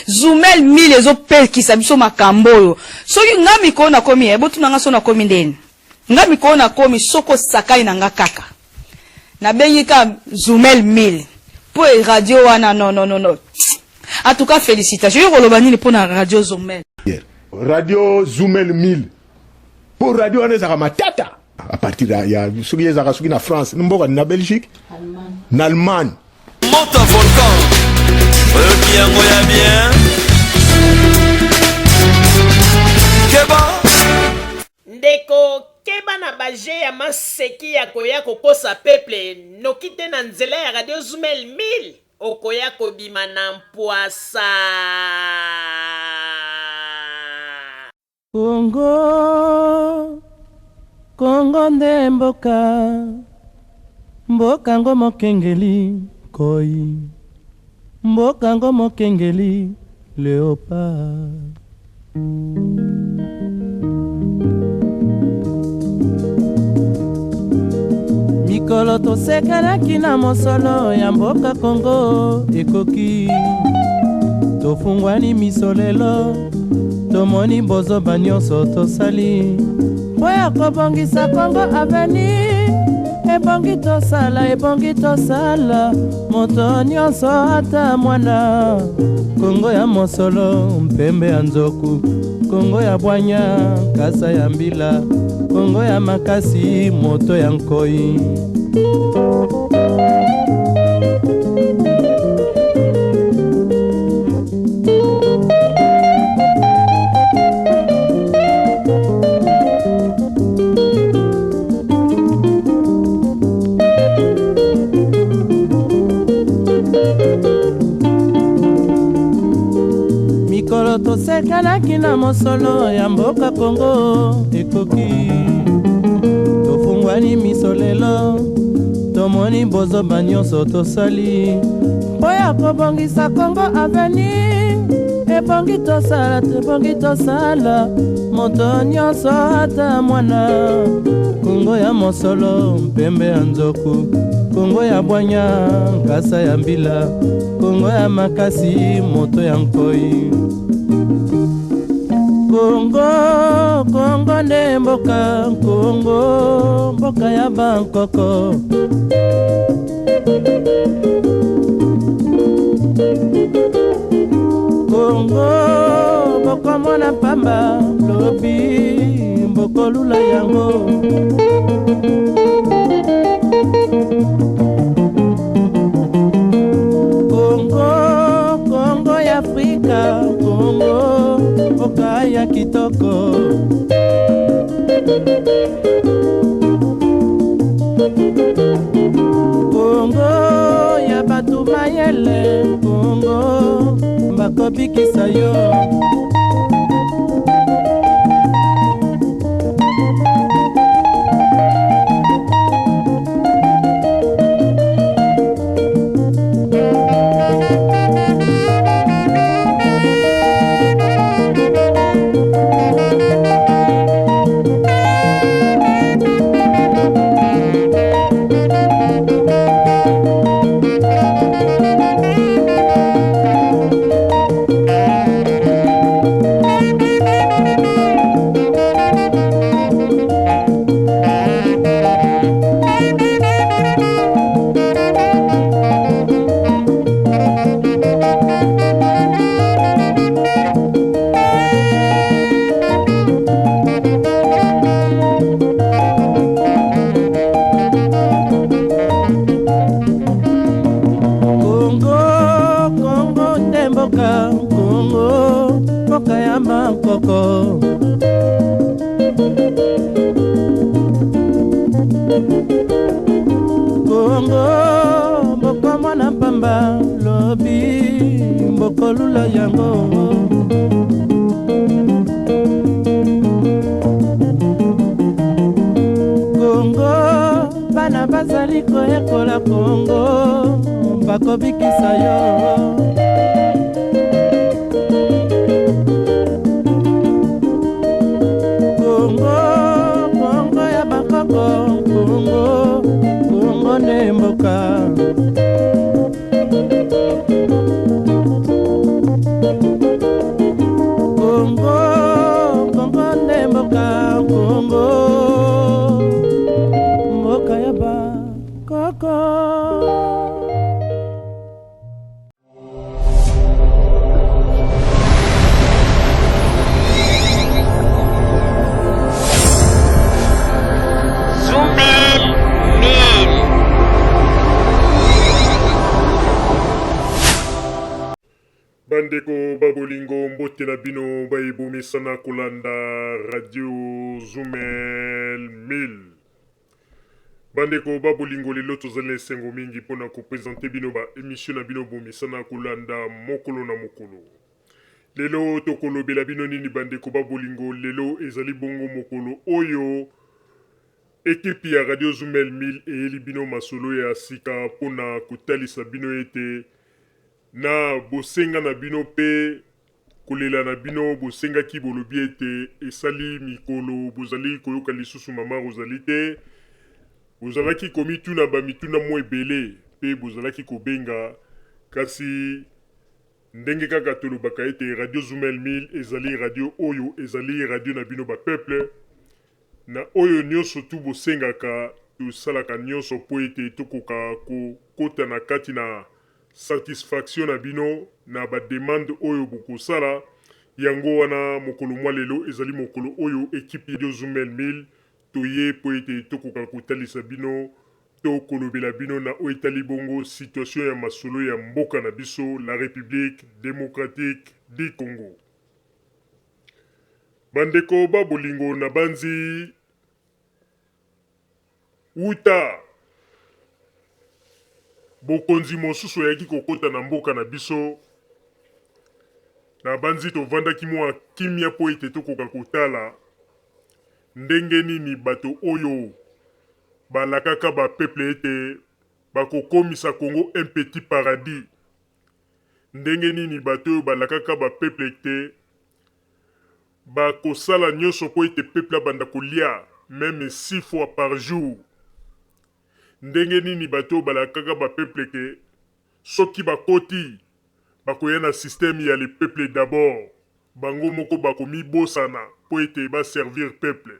Zumel 1000 ezopelkisa biso makambo oyo. Soki nga mikolo na komi botu nanga so na komi ndeni. Nga mikolo na komi soko sakai na nga kaka. Na bengi ka Zumel 1000. Po radio wana non. En tout cas félicitations. Yo koloba nini po na radio Zumel. Radio Zumel 1000. Pour radio wana ezaka matata. À partir de ya soki ezaka soki na France, mboka na Belgique, en Allemagne. Monte un volcan. Bien moya bien. Keba. Ndeko keba na baje ya maseki ya koya kokosa peuple nokite na nzela ya radio Zumel 1000 okoya kobima na mpwasa. Kongo nde mboka ngo mokengeli koi, mboka ngo mokengeli leopard. Mikolo tosekelaki na mosolo ya mboka Kongo ekoki, tofungwani misolelo tomoni bozoba nyonso tosali boya kobongisa Kongo aveni. Ebongi tosala moto nyonso ata mwana. Kongo ya mosolo mpembe ya nzoku, Kongo ya bwanya kasa ya mbila, Kongo ya makasi moto ya nkoi. Mikolo tosekelaki na mosolo ya mboka Kongo ekoki, tofungwani misolelo tomoni bozoba nyonso tosali boya kobongisa Kongo aveni. Ebongi tosala moto nyonso ata mwana. Kongo ya mosolo mpembe ya nzoku, Kongo ya bwanya nkasa ya mbila, Kongo ya makasi moto ya nkoi. Kongo nde mboka, Kongo mboka ya bankoko. Kongo boko mona pamba lobi mboko lula yango. Kongo ya Afrika, Kongo mboka ya kitoko. Kongo ya batu mayele, Kongo bakobikisa yo. Kongo mboka ya bankoko. Kongo mboka mwana pamba lobi mboko lula yango. Kongo bana bazali koyekola Kongo bakobikisa yo. Kongo ya bakoko, Kongo ne mboka. bandeko babolingo mbote na bino bayibomisana kolanda radio Zumel 1000. Bandeko babolingo lelo tozali esengo mingi mpona kopresente bino ba émission na bino bomisana kolanda mokolo na mokolo. Lelo tokolobela bino nini bandeko babolingo, lelo ezali bongo mokolo oyo ekipi ya radio Zumel 1000 eyeli bino masolo ya sika mpona kotalisa bino ete na bosenga na bino pe kolela na bino bosengaki bolobi ete esali mikolo bozali koyoka lisusu mama Rosalie te, bozalaki komituna bamituna mo ebele pe bozalaki kobenga, kasi ndenge kaka tolobaka ete radio Zumel 1000 ezali radio oyo ezali radio na bino ba peuple na oyo nyonso tu bosengaka tosalaka nyonso po ete tokoka kokota na kati na satisfaction na bino na ba demande oyo bokosala. Yango wana mokolo mwa lelo ezali mokolo oyo ekipe ya Zumel 1000 toye po ete tokoka kotalisa bino to kolobela bino na oyo etali bongo situation ya masolo ya mboka na biso la République démocratique du Congo. Bandeko babolingo na banzi uta bokonzi mosusu yaki kokota na mboka na biso na banzi tovandaki mwa kimia po ete tokoka kotala ndenge nini bato oyo balakaka ba peuple ete bakokomisa Congo un petit paradis, ndenge nini bato oyo balakaka ba peuple ete bakosala nyonso po ete peuple abanda kolia même 6 fois par jour, ndenge nini bato balakaka ba peuple ke soki bakoti bakoya na système ya le peuple d'abord, bango moko bakomi bosana po ete ba servir peuple.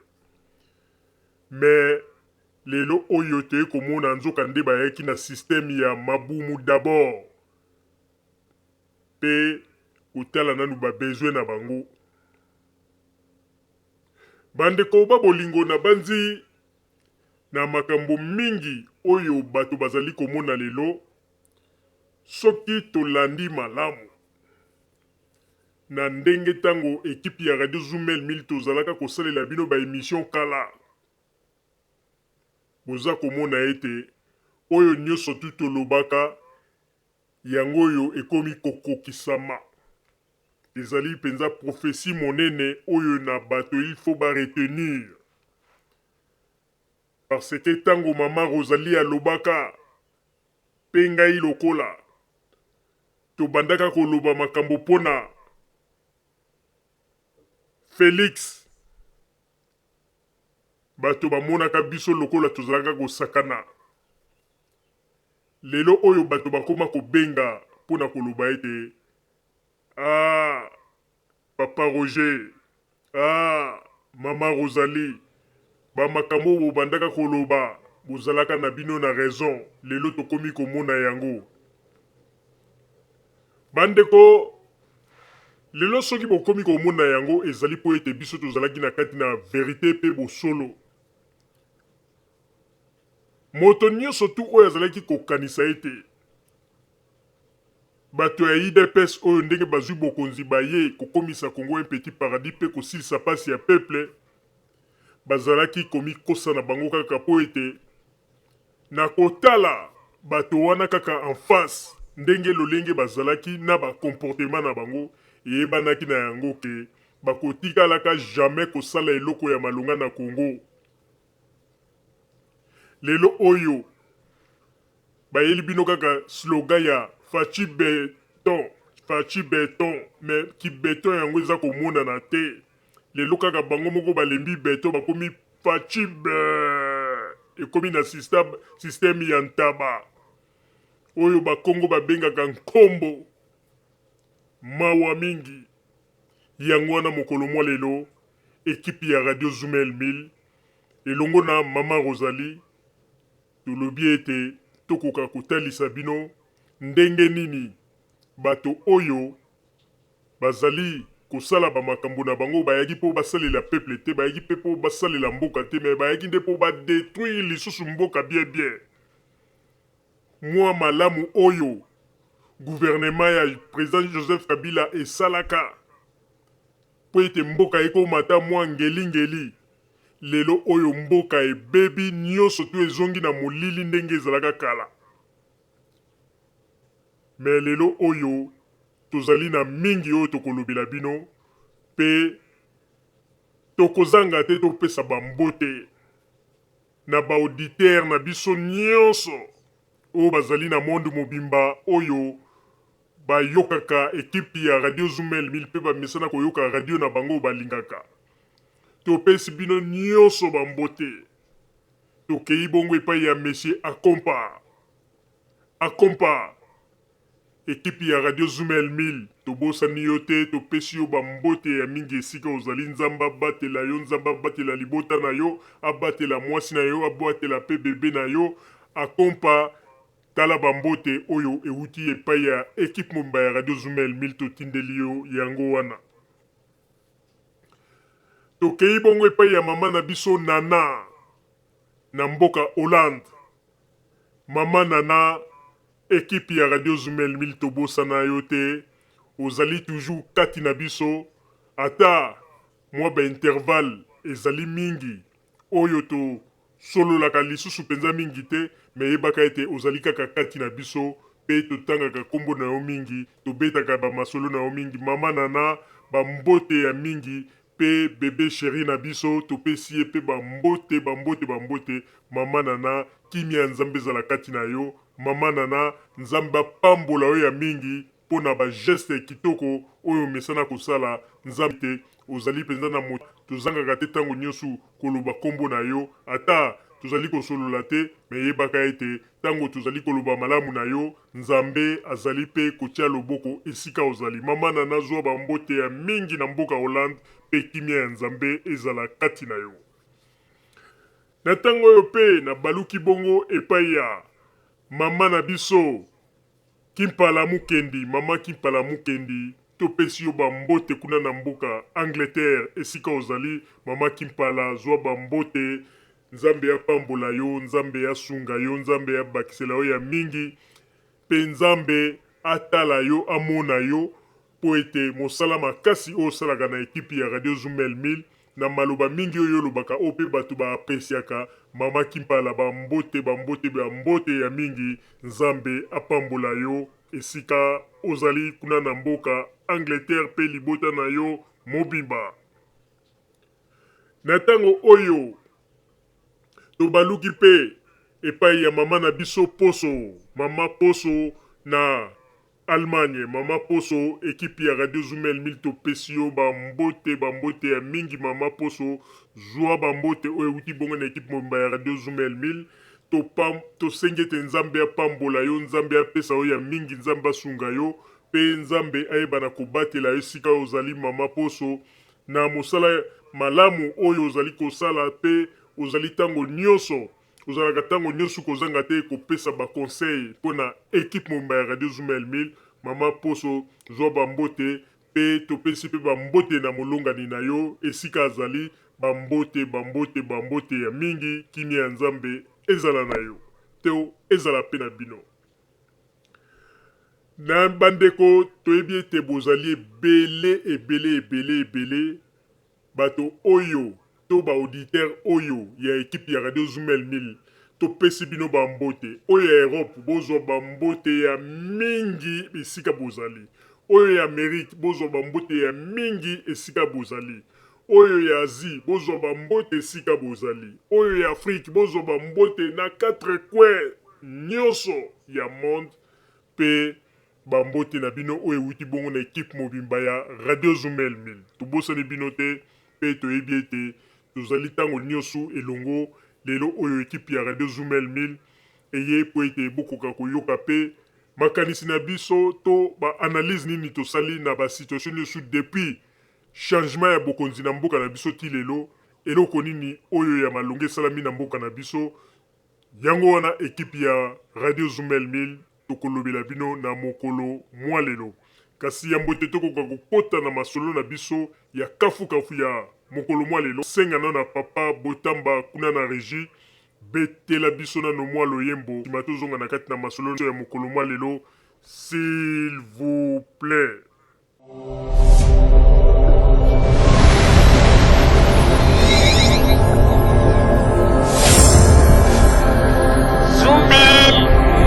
Mais lelo oyo te komona nzoka nde bayaki na système ya mabumu d'abord pe kotala nanu ba besoin na bango. Bandeko babolingo na banzi na makambo mingi oyo bato bazali komona lelo, soki tolandi malamu na ndenge tango ekipi ya radio Zumel 1000 tozalaka kosalela bino ba émission kala, boza komona ete oyo nyonso tu tolobaka yango oyo ekomi kokokisama. Ezali penza prophétie monene oyo na bato il faut ba retenir, parce que tango mama Rosalie alobaka pe ngai lokola tobandaka koloba makambo pona Félix, bato bamonaka biso lokola tozalaka kosakana. Lelo oyo bato bakoma kobenga pona koloba ete ah papa Roger, ah mama Rosalie, ba makambo bobandaka koloba bozalaka na bino na raison, lelo tokomi komona yango. Bandeko lelo soki bokomi komona yango ezali po ete biso tozalaki na kati na vérité pe bosolo. Moto nyonso tu oyo azalaki kokanisa ete bato ya IDPS oyo ndenge bazwi bokonzi baye kokomisa Congo un petit paradis pe kosilisa pasi ya peuple, bazalaki komikosa na bango kaka po ete na kotala bato wana kaka en face ndenge lolenge bazalaki na ba comportement na bango, eyebanaki na yango ke bakotikalaka jamais kosala eloko ya malonga na Congo. Lelo oyo bayeli bino kaka slogan ya fachi beton, mais ki beton yango eza komona na te. Lelo kaka bango moko balembi beton bakomi fachi ekomi na système ya ntaba oyo bakongo babengaka nkombo mawa mingi. Yango wana mokolo mwa lelo ekipi ya radio Zumel 1000 elongo na mama Rosalie tolobi ete tokoka kotalisa bino ndenge nini bato oyo bazali kosala ba makambo na bango bayaki po basalela peuple te, bayaki pe po basalela mboka te, mais bayaki nde po ba détruire lisusu mboka bien. Mwa malamu oyo gouvernement ya président Joseph Kabila esalaka po ete mboka ekomata mwa ngeli lelo oyo mboka ebebi nyonso to ezongi na molili ndenge ezalaka kala. Me lelo oyo tozali na mingi oyo tokolobela bino pe tokozanga te topesa bambote na baauditeur na biso nyonso oyo bazali na monde mobimba oyo bayokaka ekipe ya Radio Zumel 1000 pe bamesana koyoka radio na bango balingaka. Topesi bino nyonso bambote. Tokei bongo epai ya Monsieur Akompa ekipe ya Radio Zumel 1000 tobosani yo te topesi yo bambote ya mingi esika ozali. Nzamba abatela yo, Nzamba abatela libota na yo, abatela mwasi na yo, abatela pe bebe na yo. Akompa tala bambote oyo euti epai ya ekipe mobimba ya Radio Zumel 1000 totindeli yo yango wana. Tokei bongo epai ya mama na biso Nana na mboka Hollande. Mama Nana, ekipe ya Radio Zumel 1000 tobosana yo te. Ozali toujours kati na biso. Ata mwa ba intervalle ezali mingi oyo to sololaka lisusu penza mingi te. Me yebaka ete ozali kaka kati na biso. Pe totangaka kombo na yo mingi. Tobetaka ba masolo na yo mingi. Mama Nana, ba mbote ya mingi. Pe bebe chéri na biso topesi ye pe bambote. Mama Nana, kimia Nzambe ezala kati na yo. Mama Nana, Nzambe apambola yo ya mingi pona ba geste kitoko oyo mesana kosala. Nzambe te ozali penza na moto tozangaka te tango nyonso koloba kombo na yo. Ata tozali kosolola te me yebaka ete tango tozali koloba malamu na yo Nzambe azali pe kotia loboko esika ozali. Mama Nana, zwa bambote ya mingi na mboka Hollande pe kimia ya Nzambe ezala kati na yo. Na tango oyo pe na baluki bongo epai ya mama na biso Kimpala Mukendi. Mama Kimpala Mukendi topesi yo bambote kuna na mboka Angleterre esika ozali. Mama Kimpala, zwa bambote. Nzambe ya pambola yo, Nzambe ya sunga yo, Nzambe ya bakisela yo ya mingi. Pe Nzambe atala yo, amona yo po ete mosala makasi oyo osalaka na ekipe ya Radio Zumel 1000 na maloba mingi oyo lobaka o pe bato ba apresiaka. Mama Kimpala, bambote ya mingi. Nzambe apambola yo esika ozali kuna na mboka Angleterre pe libota na yo mobimba. Na tango oyo tobaluki pe epai ya mama na biso Poso. Mama Poso na Allemagne. Mama Poso, ekipe ya Radio Zumel 1000 topesi yo bambote ya mingi. Mama Poso, zwa bambote oyo euti bongo na ekipe mobimba ya Radio Zumel 1000. Tosengete Nzambe apambola yo, Nzambe apesa yo ya mingi, Nzambe asunga yo pe Nzambe ayeba na kobatela yo esika ozali. Mama Poso, na mosala malamu oyo ozali kosala pe ozali tango nyonso ozalaka tango nyonso kozanga te kopesa baconseil mpona ekipe mobimba ya Radio Zumel 1000. Mama Poso, zwa bambote pe topesi pe bambote na molongani na yo esika azali. Bambote ya mingi. Kimia ya Nzambe ezala na yo teo ezala pe na bino. Na bandeko toyebi ete bozali ebele bato oyo to ba auditeur oyo ya ekipe ya Radio Zumel 1000 topesi bino bambote. Oyo ya Europe bozwa bambote ya mingi esika bozali. Oyo ya Amerique bozwa bambote ya mingi esika bozali. Oyo ya Asie bozwa bambote esika bozali. Oyo ya Afrique bozwa bambote na 4 coins nyonso ya monde pe bambote na bino oyo euti bongo na ekipe mobimba ya Radio Zumel 1000. Tobosani bino te pe toyebi ete tozali tango nyonso elongo. Lelo oyo ekipe ya Radio Zumel 1000 eye po ete bokoka koyoka pe makanisi na biso to ba analyse nini tosali na ba situation nyonso depuis changement ya bokonzi na mboka na biso ti lelo. Eloko nini oyo ya malonge esalami na mboka na biso. Yango wana ekipe ya Radio Zumel 1000 tokolobela bino na mokolo mwa lelo. Kasi yambo te tokoka kokota na masolo na biso ya kafu ya mokolo mwa lelo. Sengana na papa Botamba kuna na régie betela biso na no mwa loyembo. Tima tozonga na kati na masolo ya mokolo mwa lelo. s'il vous plaît. Zumel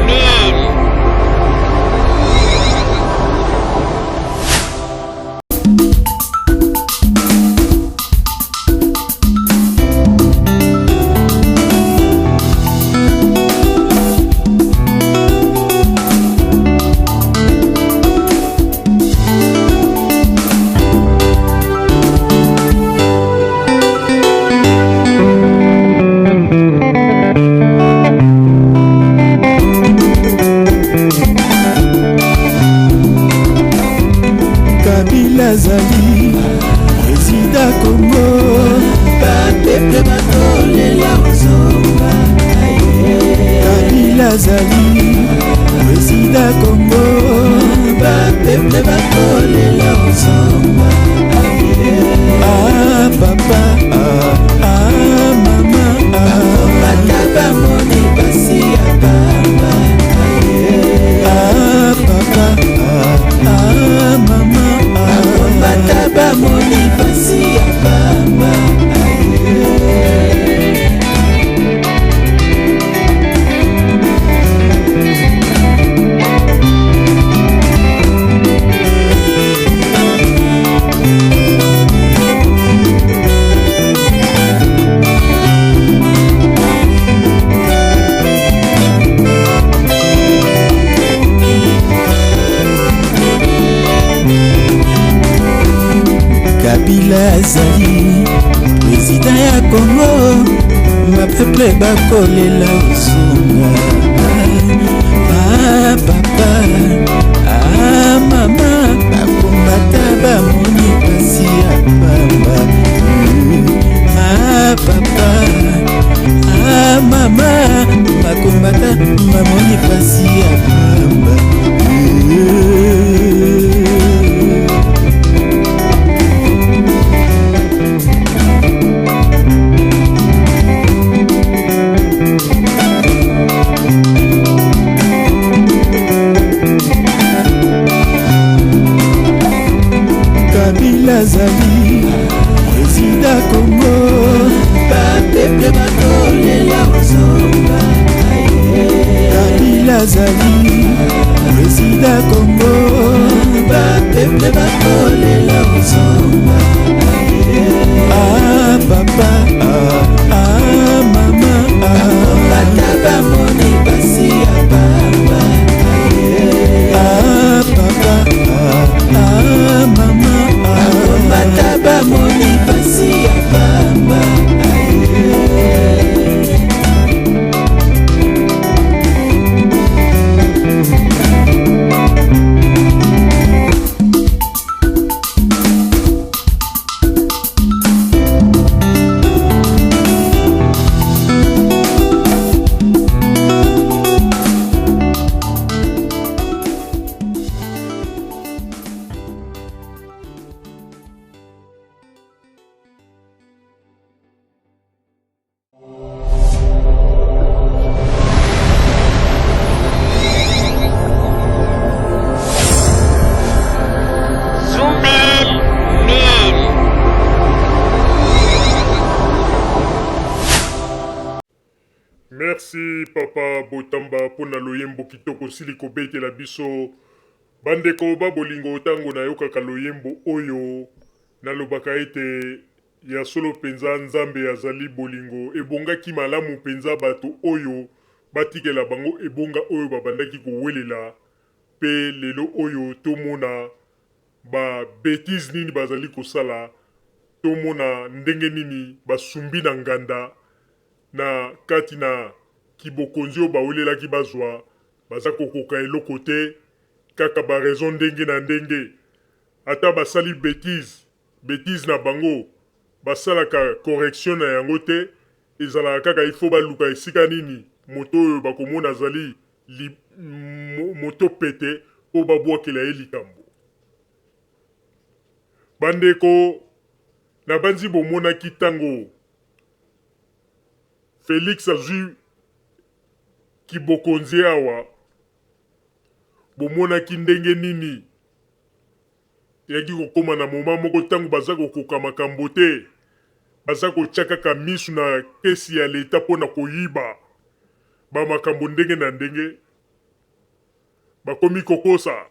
Mil. Kabila azali président Congo, bapeple bakolela ozonga. Kabila azali président Congo, bapeple bakolela ozonga. Ah papa, ah mama, bataba moni basi ya baba. Ah papa, ah mama, bataba moni basi ya baba. Kabila azali président ya Congo, bapeple bakolela ozonga. Ah papa, ah mama, bakombata bamoni pasi ya pamba. Ah papa, ah mama, bakombata bamoni pasi ya pamba. Kabila azali président Congo, bapeple bakolela ozonga. Kabila azali président Congo, bapeple bakolela ozonga. Ah papa, ah mama, bataba moni basi ya baba. Ah papa, ah mama, bataba moni basi ya baba. Merci papa Botamba pona loyembo kitoko sili kobetela biso. Bandeko ba bolingo tango na yokaka loyembo oyo nalobaka ete ya solo penza nzambe azali bolingo ebongaki malamu penza bato oyo batikela bango ebonga oyo babandaki kowelela pe lelo oyo tomona ba bêtise nini bazali kosala, tomona ndenge nini basumbi na nganda na kati na kibokonzi oyo bawelelaki bazwa baza kokoka eloko te kaka ba raison ndenge na ndenge. Ata basali bêtise na bango basalaka correction na yango te, ezalaka kaka ifo baluka esika nini moto oyo bakomona azali moto pete po babwakela ye likambo. Bandeko na banzi bomonaki tango Félix azwi kibokonzi awa, bomonaki ndenge nini eyaki kokóma na moma moko ntango baza kokoka makambo te, baza kotya kaka misu na kesi ya leta mpo na koyiba bamakambo ndenge na ndenge, bakomi kokosa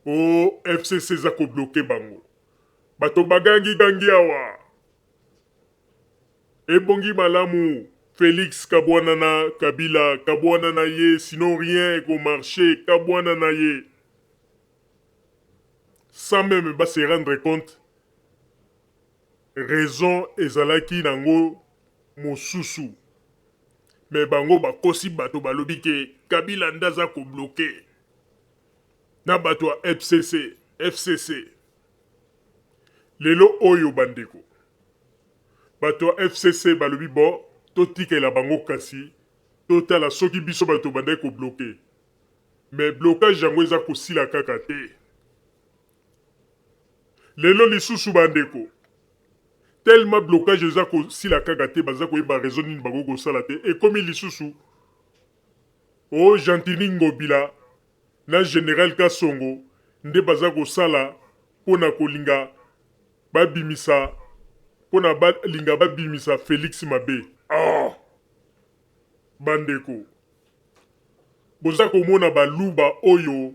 o FCC eza kobloke bango. Bato bagangi awa ebongi malamu Félix kabwana na Kabila, kabwana na ye, sinon rien ekomarché, kabwana na ye, sans même ba se rendre compte raison ezalaki nango mosusu. Mais bango bakosi bato balobi ke Kabila ndaza ko bloqué na bato ya FCC. Lelo oyo bandeko bato ya FCC balobi bo totikela bango kasi totala soki biso bato bandai ko bloqué. Mais blocage yango eza kosila kaka te. Lelo lisusu bandeko tellement blocage eza kosila kaka te baza koyeba raison nini bango kosala te ekomi lisusu o Gentili Ngobila na Général Kasongo nde baza kosala pona kolinga babimisa pona balinga babimisa Félix mabe. Bandeko boza komona baluba oyo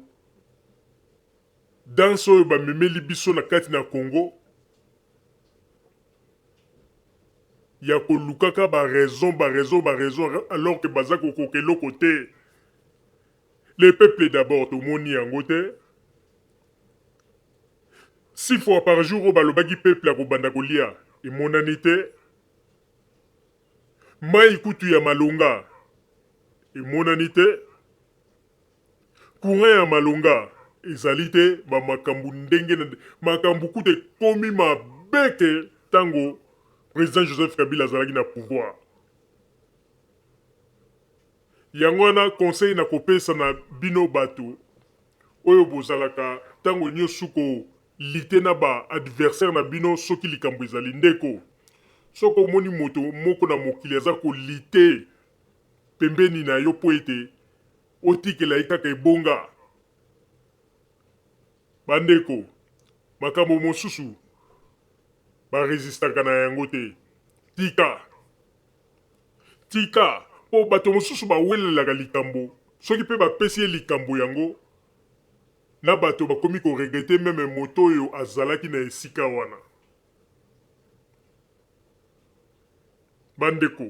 danse oyo bamemeli biso na kati na Congo ya kolukaka ba raison alors que baza kokokelo côté le peuple d'abord tomoni yango te 6 fois par jour balobaki peuple ya kobanda kolia emonani te, mai kutu ya malonga emonani te, courant ya malonga ezali te, bamakambu ndenge na makambu kutu ekomi mabeke tango président Joseph Kabila azalaki na pouvoir. Yango wana conseil na kopesa na bino bato oyo bozalaka tango nyonso ko lite na ba adversaire na bino soki likambo ezali ndeko. Soko moni moto moko na mokili aza ko lite pembeni na yo po ete otikela ye kaka ebonga. Bandeko makambo mosusu baresistaka na yango te. Tika po bato mosusu bawelelaka likambo soki mpe bapesi ye likambo yango na bato bakomi koregrete meme moto oyo azalaki na esika wana. Bandeko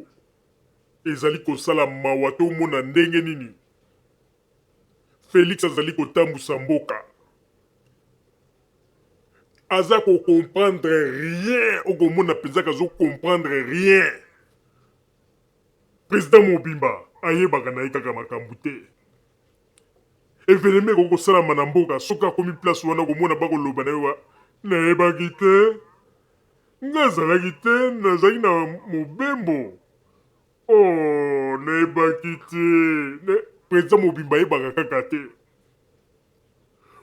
ezali kosala mawa tomona ndenge nini Félix azali kotambusa mboka, aza ko comprendre rien, okomona penza kazo comprendre rien. Président Mobimba ayebaka na ye kaka makambo te. Eveneme koko salama na mboka soka komi place wana komona bakoloba na yo nayebaki te, nazalaki te, nazalaki na mobembo. Oh, nayebaki te. Président Mobimba ayebaka kaka te.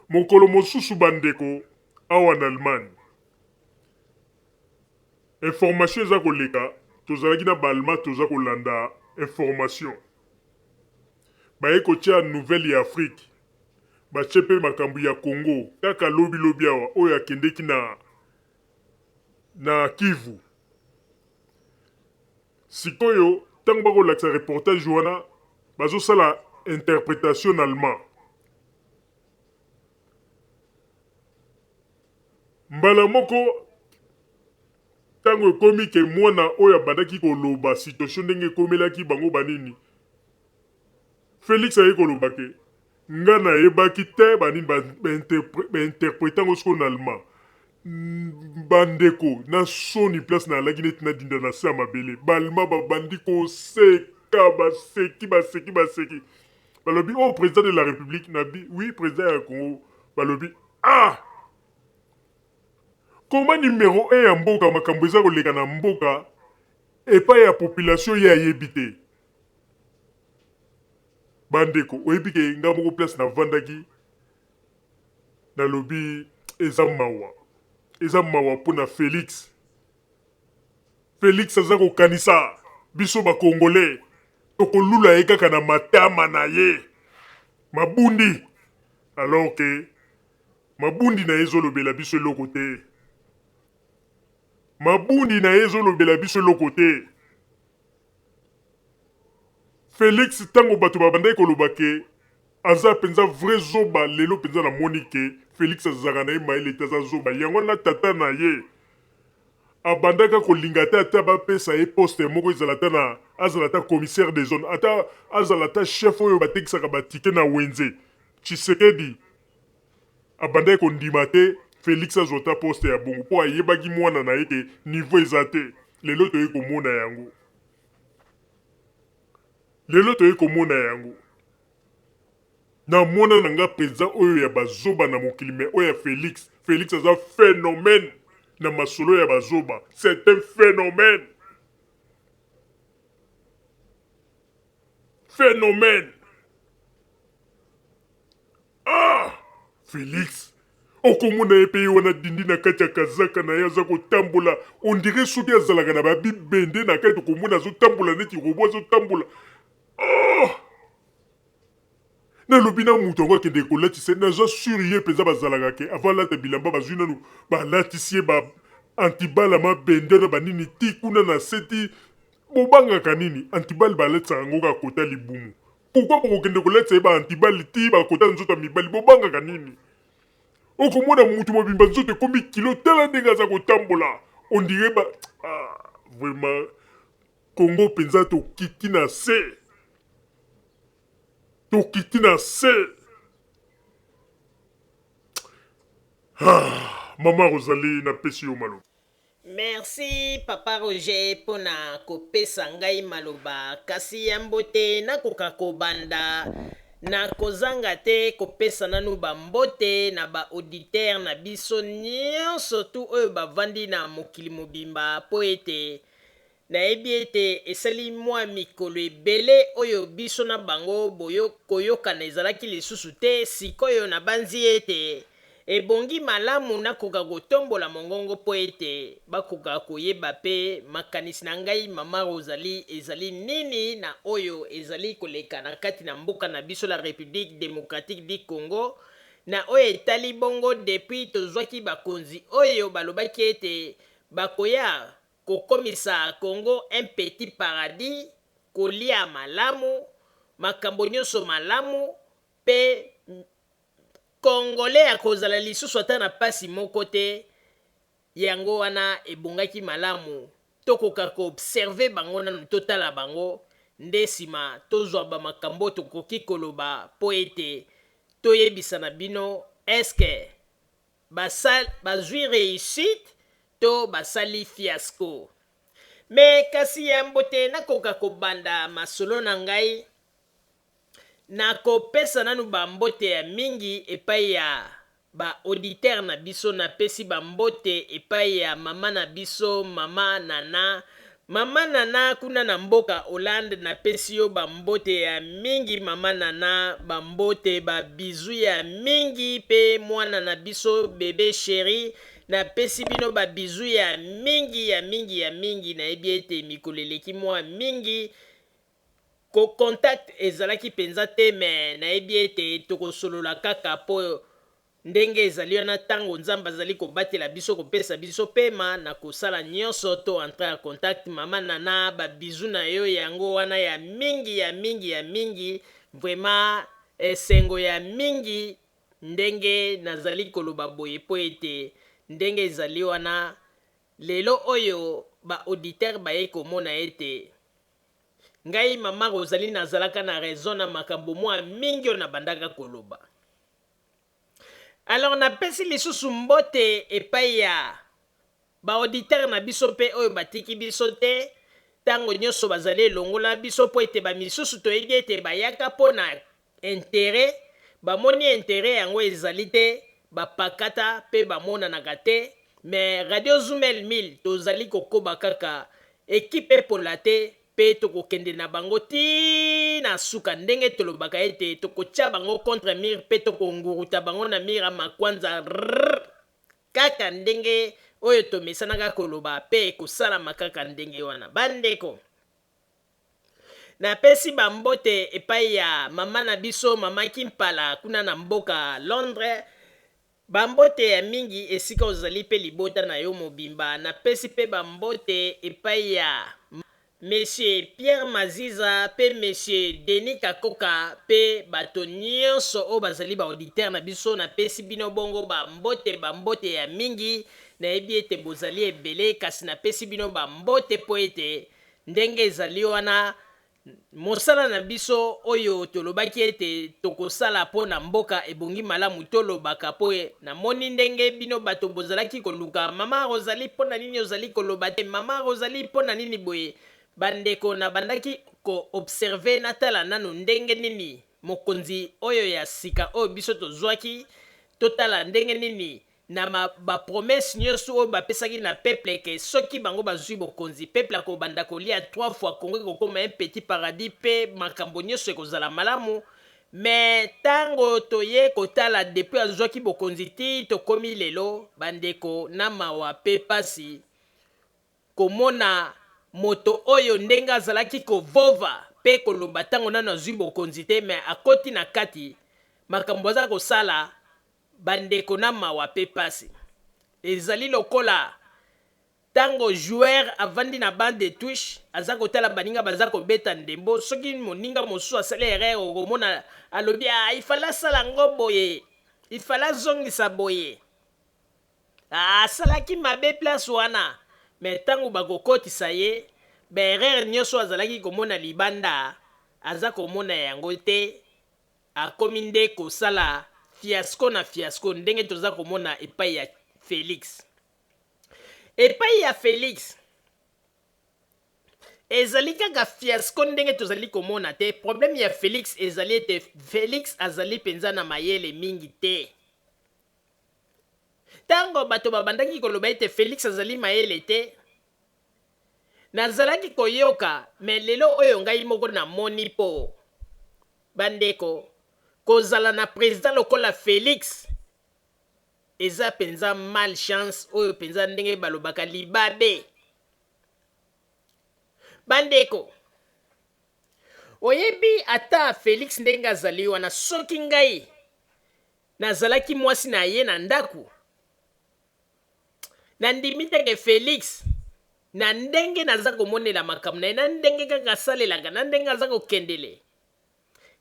Mokolo mosusu bandeko awa na Allemagne information eza koleka, tozalaki na balma toza kolanda information baye kotia nouvelle ya Afrique batie mpe makambo ya Congo kaka lobi awa oyo akendeki na Kivu. Sikoyo tango bakolakisa reportage wana bazosala interprétation en allemand. Mbala moko tango ekomi ke mwana oyo abandaki koloba situation ndenge ekomelaki bango banini, Félix aye koloba ke nga nayebaki te banini bainterprete yango siko na allemand. Bandeko na soni place na alaki neti na dinda na se ya mabele balma babandi koseka baseki balobi oh président de la république nabi oui président ya Congo balobi comment numéro 1 ya mboka makambo eza koleka na mboka epai ya population ye ayebi te. Bandeko oyebi ke nga moko place na vandaki nalobi eza mawa mpona Félix aza kokanisa biso bakongole tokolula ye kaka na matama na ye mabundi alors que mabundi na ezolobela biso eloko te mabundi na ezolobela biso eloko te Félix ntango bato babandaki koloba ke aza mpenza vrai zoba lelo mpenza namoni ke Félix azalaka na ye mayele te aza zoba yango na tata na ye abandaka kolinga te ata bapesa ye poste moko ezala ata na azala ata commissaire de zone ata azala ata chef oyo batekisaka batike na wenze Tshisekedi abandaki kondima te Félix azwa ata poste ya bongo mpo ayebaki mwana na ye ke niveau eza te lelo toyei komona yango lelo toyei komona yango na mwana na nga mpenza oyo ya bazoba na mokili me oyo ya Félix aza phénomène na masolo ya bazoba c'est un phénomène Félix okomona ye mpe ye wana dindi na kati ya kazaka na ye aza kotambola ondire soki azalaka na babibende na kati okomona azotambola neti robo azotambola nalobi na moto yango akende kolatisa naza sur ye mpenza bazalaka ke avant alata bilamba bazwi nanu balatisi ye antibale mabende na banini ti kuna na se ti bobangaka nini antibale balatisaka yango kaka kota libumu pourkui bokokende kolatisa ye baantibale ti bakota nzoto ya mibali bobangaka nini okomona mutu mobimba nzoto ekomi kilo tala ndenge aza kotambola ondire vraiment Congo mpenza tokiti na se Mama Rosalie napesi yo maloba. Merci Papa Roger pona kopesa ngai maloba kasi ya mbote nakoka kobanda na kozanga te kopesa nanu bambote na baauditeur na biso nyonso tu oyo bavandi na mokili mobimba po ete nayebi ete esali mwa mikolo ebele oyo biso na bango koyokana ezalaki lisusu te sikoyo na banzi ete ebongi malamu nakoka kotombola mongongo po ete bakoka koyeba pe makanisi na ngai Mama Rosalie ezali nini na oyo ezali koleka na kati na mboka na biso la République démocratique du Congo na oyo etali bongo depuis tozwaki bakonzi oyo balobaki ete bakoya kokomisa Congo un petit paradis kolia malamu makambo nyonso malamu pe Congolais akozala lisusu ata na pasi moko te yango wana ebongaki malamu tokoka koobserve bango nanu totala bango nde nsima tozwa bamakambo tokoki koloba po ete toyebisa na bino eske bazwi réussite to basali fiasco me kasi ya mbote nakoka kobanda masolo na ngai nakopesa nanu bambote ya mingi epai ya baauditeur na biso napesi bambote epai ya mama na biso mama nana kuna na mboka Hollande napesi yo bambote ya mingi mama nana bambote babizu ya mingi pe mwana na biso bebe sheri napesi bino babizu ya mingi nayebi ete mikolo eleki mwa mingi ko contact ezalaki penza te me nayebi ete tokosolola kaka po ndenge ezali wana ntango nzambe azali kobatela biso kopesa biso pema na kosala nyonso to entre en contact mama nana babizu na yo yango wana ya mingi vraiment esengo ya mingi ndenge nazali koloba boye po ete ndenge ezali wana lelo oyo baauditeur baye komona ete ngai Mama Rosalie nazalaka na raison na makambo mwa mingi oyo nabandaka koloba. Alors napesi lisusu mbote epai ya baauditeur na biso mpe oyo batiki biso te ntango nyonso bazali elongola biso po ete bamisusu toyebi ete bayaka mpo na intere bamoni intere yango ezali te bapakata mpe bamonanaka te me Radio Zumel 1000 tozali kokoba kaka ekipe epola te pe tokokende na bango ti na suka ndenge tolobaka ete tokotya bango contre mur pe tokonguruta bango na mur ya makwanza kaka ndenge oyo tomesanaka koloba pe ekosalama kaka ndenge wana bandeko na pesi bambote epai ya mama na biso mama Kimpala kuna na mboka Londres. Bambote ya mingi esika ozali pe libota na yo mobimba. Na pesi pe bambote epai ya Monsieur Pierre Maziza pe Monsieur Denis Kakoka pe bato nyonso o bazali ba auditeur na biso. Na pesi bino bongo bambote ya mingi. Na ebi ete bozali ebele kasi na pesi bino bambote po ete ndenge ezali wana mosala na biso oyo tolobaki ete tokosala po na mboka ebongi malamu tolobaka po na moni ndenge bino bato bozalaki koluka mama Rosalie po na nini ozali koloba te mama Rosalie po na nini boye bandeko na bandaki ko observer natala nanu ndenge nini mokonzi oyo ya sika oyo biso tozwaki totala ndenge nini na ba promesse nyonso oyo bapesaki na peuple ke soki bango bazwi bokonzi peuple akobanda kolia 3 fois Congo kokoma un petit paradis pe makambo nyonso ekozala malamu. Mais tango toye kotala depuis azwaki bokonzi ti tokomi lelo bandeko na mawa pe pasi komona moto oyo ndenge azalaki kovova pe koloba tango nano azwi bokonzi te mais akoti na kati makambo aza kosala bandeko na mawa pe pasi. Ezali lokola tango joueur avandi na bande de touche aza kotala baninga baza kobeta ndembo soki moninga mosusu asala erreur okomona alobi ifala sala ngo boye ifala zongisa boye asalaki mabe place wana mais tango bakokotisa ye erreur nyonso azalaki komona libanda aza komona yango te akomi nde kosala fiasco na fiasco ndenge toza komona epai ya Félix. Epai ya Félix ezali kaka fiasco ndenge tozali komona te. Problème ya Félix ezali ete Félix azali penza na mayele mingi te. Tango bato babandaki koloba ete Félix azali mayele te nazalaki koyoka mais lelo oyo ngai moko na moni po bandeko kozala na président lokola Félix eza penza malchance oyo penza ndenge balobaka libabe. Bandeko oyebi ata Félix ndenge azali wana soki ngai nazalaki mwasi na ye na ndaku nandimi teke Félix na ndenge naza komonela makambo na ye na ndenge kaka asalelaka na ndenge aza kokendele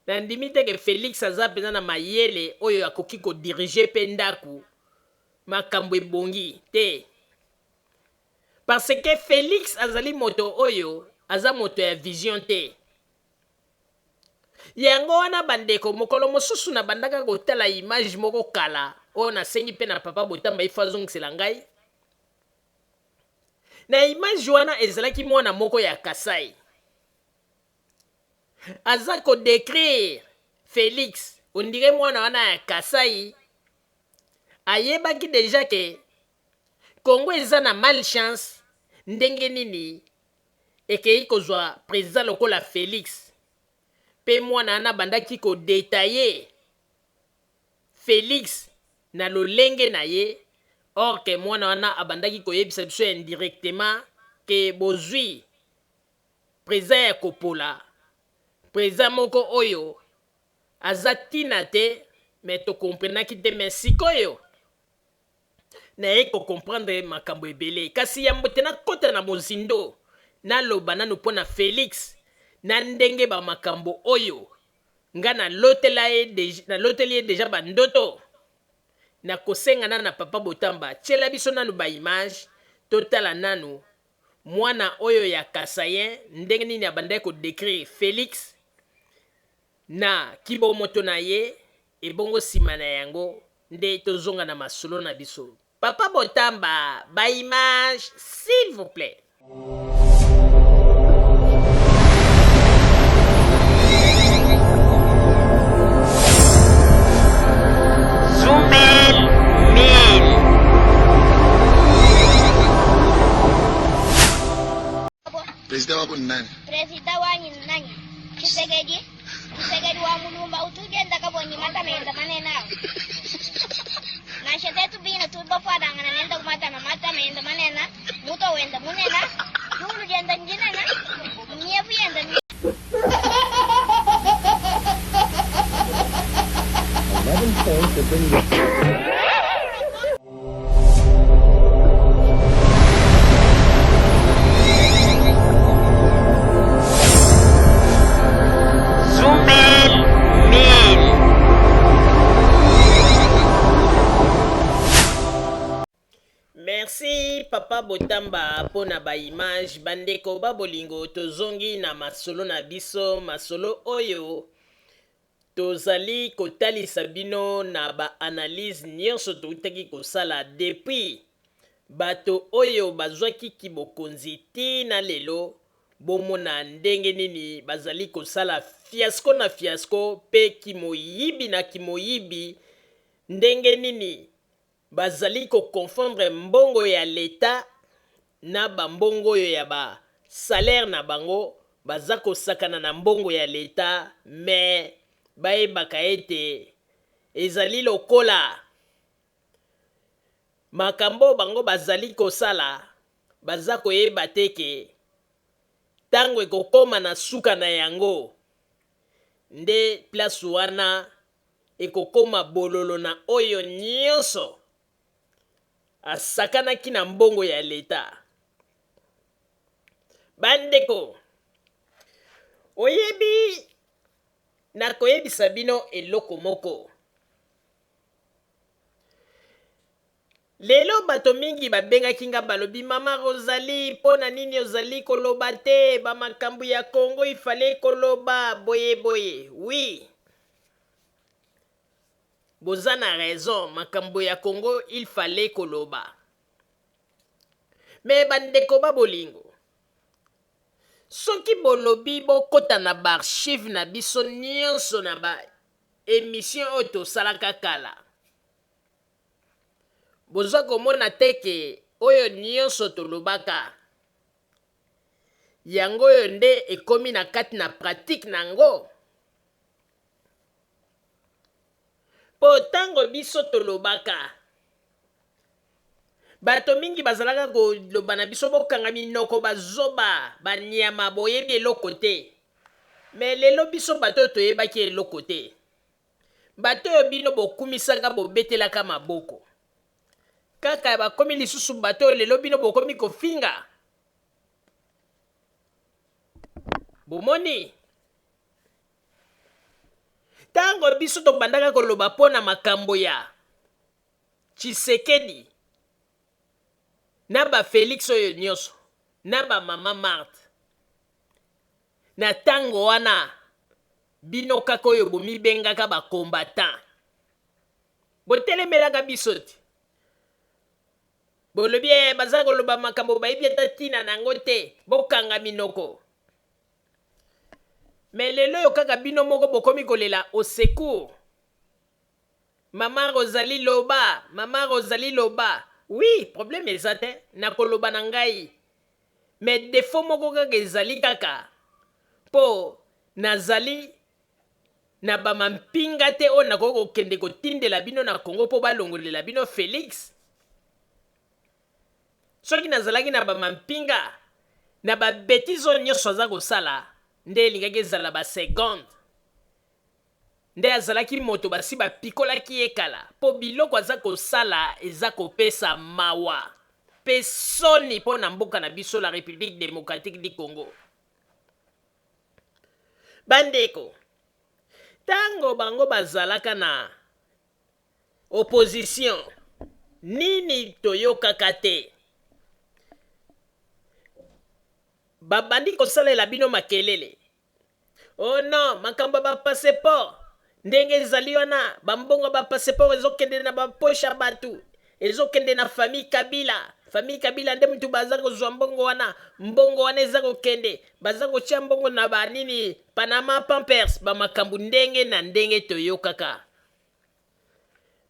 nandimi teke Félix aza penza na mayele oyo akoki kodirige pe ndaku makambo ebongi te parce que Félix azali moto oyo aza moto ya vision te. Yango wana bandeko mokolo mosusu na bandaka kotala image moko kala oyo nasengi pe na papa Botamba ifazongisela ngai na image wana ezalaki mwana moko ya Kasai aza ko décrire Félix ondire mwana wana ya Kasai ayebaki deja ke Congo eza na malchance ndenge nini ekei kozwa président lokola Félix pe mwana wana bandaki ko détailler Félix na lolenge na ye or ke mwana wana abandaki koyebisa biso indirectement ke bozwi président ya kopola président moko oyo aza tina te mais tokomprenaki te mais sikoyo naye kocomprendre makambo ebele kasi yambo te nakota na mozindo naloba nano mpo na Félix na ndenge bamakambo oyo nga naloteli ye deja bandoto nakosenga na papa Botamba tiela biso nanu baimage totala nanu mwana oyo ya Kasayen ndenge nini abandaki kodécrire Félix na kibomoto na ye ebongo nsima na yango nde tozonga na masolo na biso. Papa Botamba baimage s'il vous plaît. President wako ni nani? President wanyu ni nani? Kisegedi? Kisegedi wa mulumba utugenda kabonyi mata meenda manena. Na shetetu bina tuba fada ngana nenda kumata na mata meenda manena. Muto wenda munena. Yulu jenda njinena. Nyefu yenda Zumel Mil. Merci papa Botamba pona ba image bandeko ba bolingo tozongi na masolo na biso masolo oyo tozali kotalisa bino na ba analyse nyonso toutaki kosala depuis bato oyo bazwaki kibokonzi tina lelo bomona ndenge nini bazali kosala fiasco na fiasco pe kimoyibi na kimoyibi ndenge nini bazali koconfondre mbongo ya leta na bambongo oyo ya ba salaire na bango baza kosakana na mbongo ya leta me bayebaka ete ezali lokola makambo bango bazali kosala baza koyeba teke ntango ekokoma na suka na yango nde place wana ekokoma bololo na oyo nyonso asakanaki na mbongo ya leta. Bandeko oyebi na koyebisa bino eloko moko. Lelo bato mingi babengaki nga balobi mama Rosalie pona nini ozali koloba te bamakambu ya Congo ifale koloba boye boye. Oui. Boza na raison makambu ya Congo il fallait koloba. Mais bandeko ba bolingo. Soki bolobi bokota na ba archive na biso nyonso na ba émission oyo tosalaka kala. Boza komona teke oyo nyonso tolobaka. Yango oyo nde ekomi na kati na pratique nango. Po tango biso tolobaka. Bato mingi bazalaka koloba na biso bokanga minoko bazoba banyama boyebi eloko te. Me lelo biso bato toyebaki eloko te. Bato oyo bino bokumisaka bobetelaka maboko. Kaka bakomi lisusu bato lelo bino bokomi kofinga. Bomoni. Tango biso tobandaka koloba pona makambo ya Tshisekedi na ba Félix oyo nyonso na ba mama Marthe na tango wana bino kaka oyo bomibengaka ba combattant botelemelaka biso te bolobi baza koloba makambo bayebi ata tina nango te bokanga minoko. Mais lelo yo kaka bino moko bokomi kolela au secours. Maman Rosalie loba, maman Rosalie loba. Oui, problème ezate na koloba na ngai. Mais défaut moko kaka ezali kaka. Po nazali na bamampinga te o nakoko kende kotindela bino na Congo po balongolela bino Félix. Soki nazalaki na bamampinga na ba bêtise nyonso aza kosala. Nde elingaki ezala ba seconde. Nde azalaki moto basi bapikolaki ekala. Po biloko aza kosala eza kopesa mawa. Pe soni po na mboka na biso la République démocratique du Congo. Bandeko. Tango bango bazalaka na opposition. Nini toyokaka te. Babandi kosalela bino makelele. Oh non, makambo ba passeport. Ndenge ezali wana, bambongo ba passeport ezokende na ba poche batu. Ezokende na famille Kabila. Famille Kabila nde mutu baza kozwa mbongo wana. Mbongo wana eza kokende. Baza kotia mbongo na ba nini Panama Pampers ba makambu ndenge na ndenge toyokaka.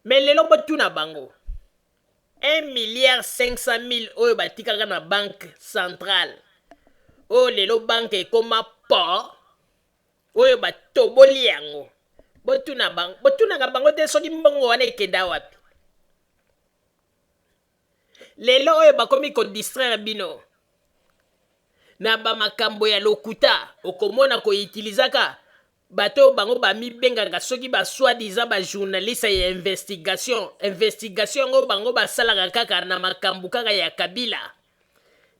Mais lelo botuna bango. 1,500,000,000 oyo batikaka na banque centrale. Oh lelo banque ekoma po oyo batoboli yango botunaka bango te soki mbongo wana ekenda wapi. Lelo oyo bakomi kodistraire bino na bamakambo ya lokuta okomona koitilizaka bato bango bamibengaka soki basoi-disant bajournaliste ya investigation ngo bango basalaka kaka na makambo kaka ya Kabila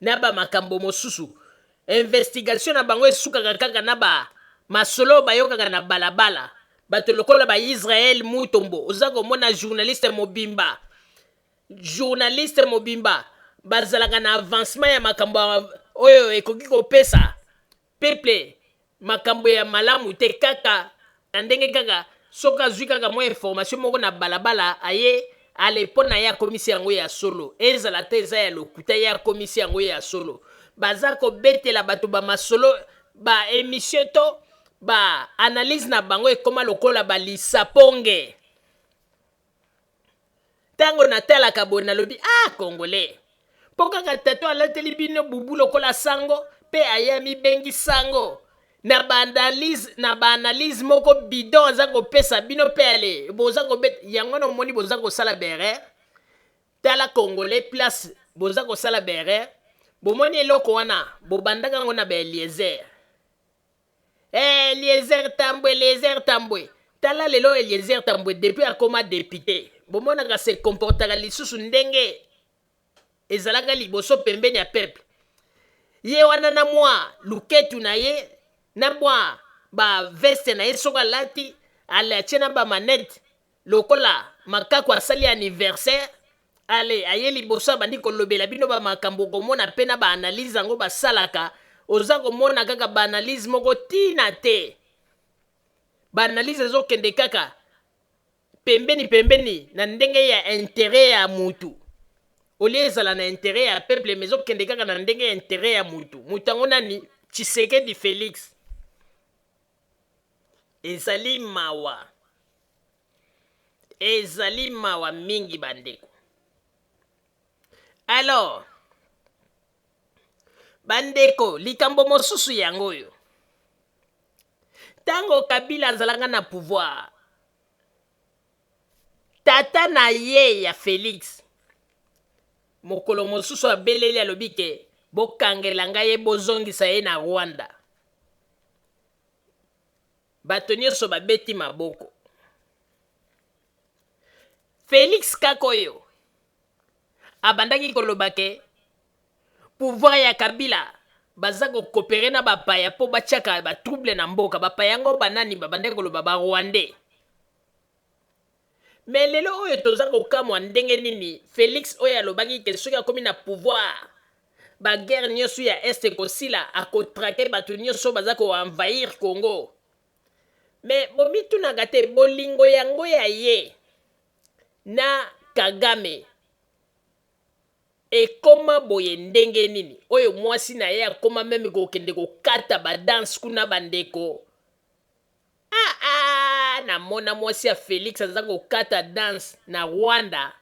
na bamakambo mosusu. Investigation na bango esukaka kaka na masolo bayokaka na balabala. Bato lokola ba Israel Mutombo oza komona journaliste mobimba bazalaka na avancement ya makambo oyo ekoki kopesa peuple makambo ya malamu te kaka na ndenge kaka soka azwi kaka mwa information moko na balabala aye ale mpo na ye akomisi yango ya solo ezala te eza ya lokuta ye akomisi yango ya solo. Baza kobetela bato bamasolo baémission to baanalyse na bango ekoma lokola balisaponge. Ntango natalaka boye nalobi congolais mpo kaka tato alateli bino bubu lokola sango mpe aya mibengi sango na baanalyse moko bidon aza kopesa bino mpe ale boza kobeta yango na omoni boza kosala berere. Tala congolais place boza kosala berere bomoni eloko wana bobandaka yango na baeliezer. Eliezer Tambwe tala lelo Eliezer Tambwe depuis akoma député bomonaka se comportaka lisusu ndenge ezalaka liboso pembeni ya peuple. Ye wana na mwa luketu na ye na mwa veste na ye soko alati ale atie na bamanete lokola makako asali anniversaire ale aye liboso abandi kolobela bino bamakambo komona mpe na baanalyse yango basalaka. Oza komona kaka baanalyse moko tina te. Baanalyse ezokende kaka pembeni na ndenge ya intérêt ya mutu. Olie ezala na intérêt ya peuple mais ezokende kaka na ndenge ya intérêt ya mutu. Mutu yango nani? Tshisekedi Félix. Ezali mawa mingi bandeko. Alors bandeko likambo mosusu yango oyo tango Kabila azalanga na pouvoir tata na ye ya Félix mokolo mosusu abeleli alobi ke bokangela ngai ye bozongisa ye na Rwanda. Bato nyonso babeti maboko. Félix kakoyo abandaki koloba ke pouvoir ya Kabila baza kokopere na bapaya po batiaka batrouble na mboka. Bapaya yango banani babandaki koloba Rwandais. Mais lelo oyo toza kokamwa ndenge nini Félix oyo alobaki ke soki akomi na pouvoir baguerre nyonso ya este kosila akotrake bato nyonso baza koenvahir Congo. Mais bomitunaka te bolingo yango ya ye na Kagame ekoma boye ndenge nini oyo mwasi na ye akoma meme kokende kokata badanse kuna bandeko. Namona mwasi ya Félix aza kokata danse na Rwanda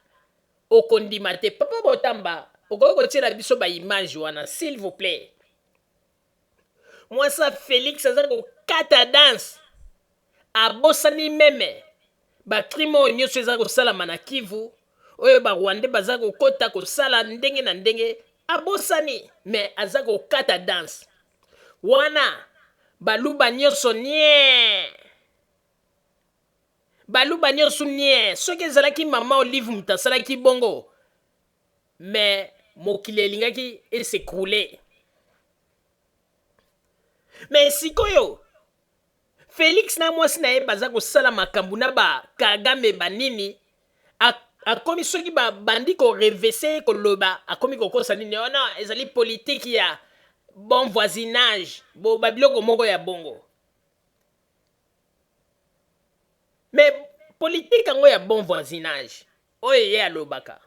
okondima te. Papa Botamba okoki kotiela biso baimage wana s'il vous plaît. Mwasi ya Félix aza kokata danse abosani meme bacrime oyo nyonso eza kosalama na Kivu oyo Rwandais baza kokota kosala ndenge na ndenge abosani me aza kokata danse wana baluba nyonso nie soki ezalaki mama Olive mutu asalaki bongo me mokili elingaki esekroule. Me sikoyo Félix na mwasi na ye baza kosala makambo na Kagame banini akomi soki bandi korevese koloba akomi kokosa nini ona ezali politiki ya bon voisinage babiloko moko ya bongo. Mais politique yango ya bon voisinage oyo ye alobaka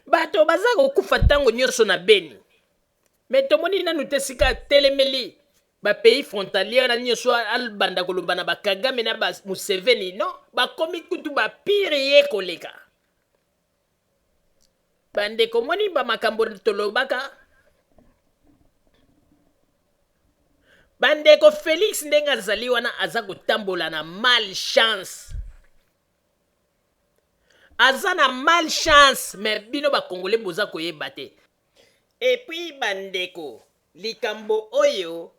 bato baza kokufa ntango nyonso na Beni. Mais tomoni nanu te sika telemeli pays frontalier na nyonso albanda koloba na Kagame na Museveni non bakomi kutu bapire ye koleka. Bandeko moni bamakambo tolobaka bandeko Félix ndenge azali wana aza kotambola na malchance. Aza na malchance mais bino bakongole boza koyeba te. Et puis bandeko likambo oyo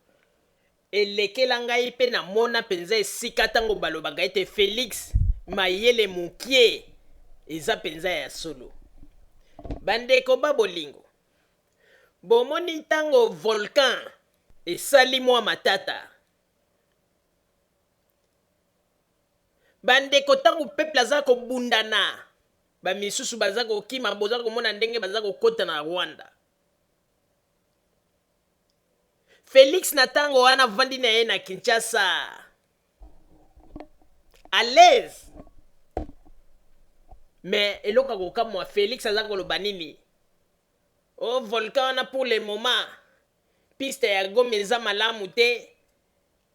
elekela ngai mpe namona mpenza esika ntango balobaka ete Félix mayele mokie eza mpenza ya solo. Bandeko babolingo, bomoni ntango volcan esali mwa matata, bandeko ntango peuple aza kobundana, bamisusu baza kokima, boza komona ndenge baza kokota na Rwanda. Félix na ntango wana vandi na ye na Kinshasa à l'aise, mais eloka kokamwa Félix aza koloba nini? Oh, volcan wana pour le moment piste ya Goma eza malamu te,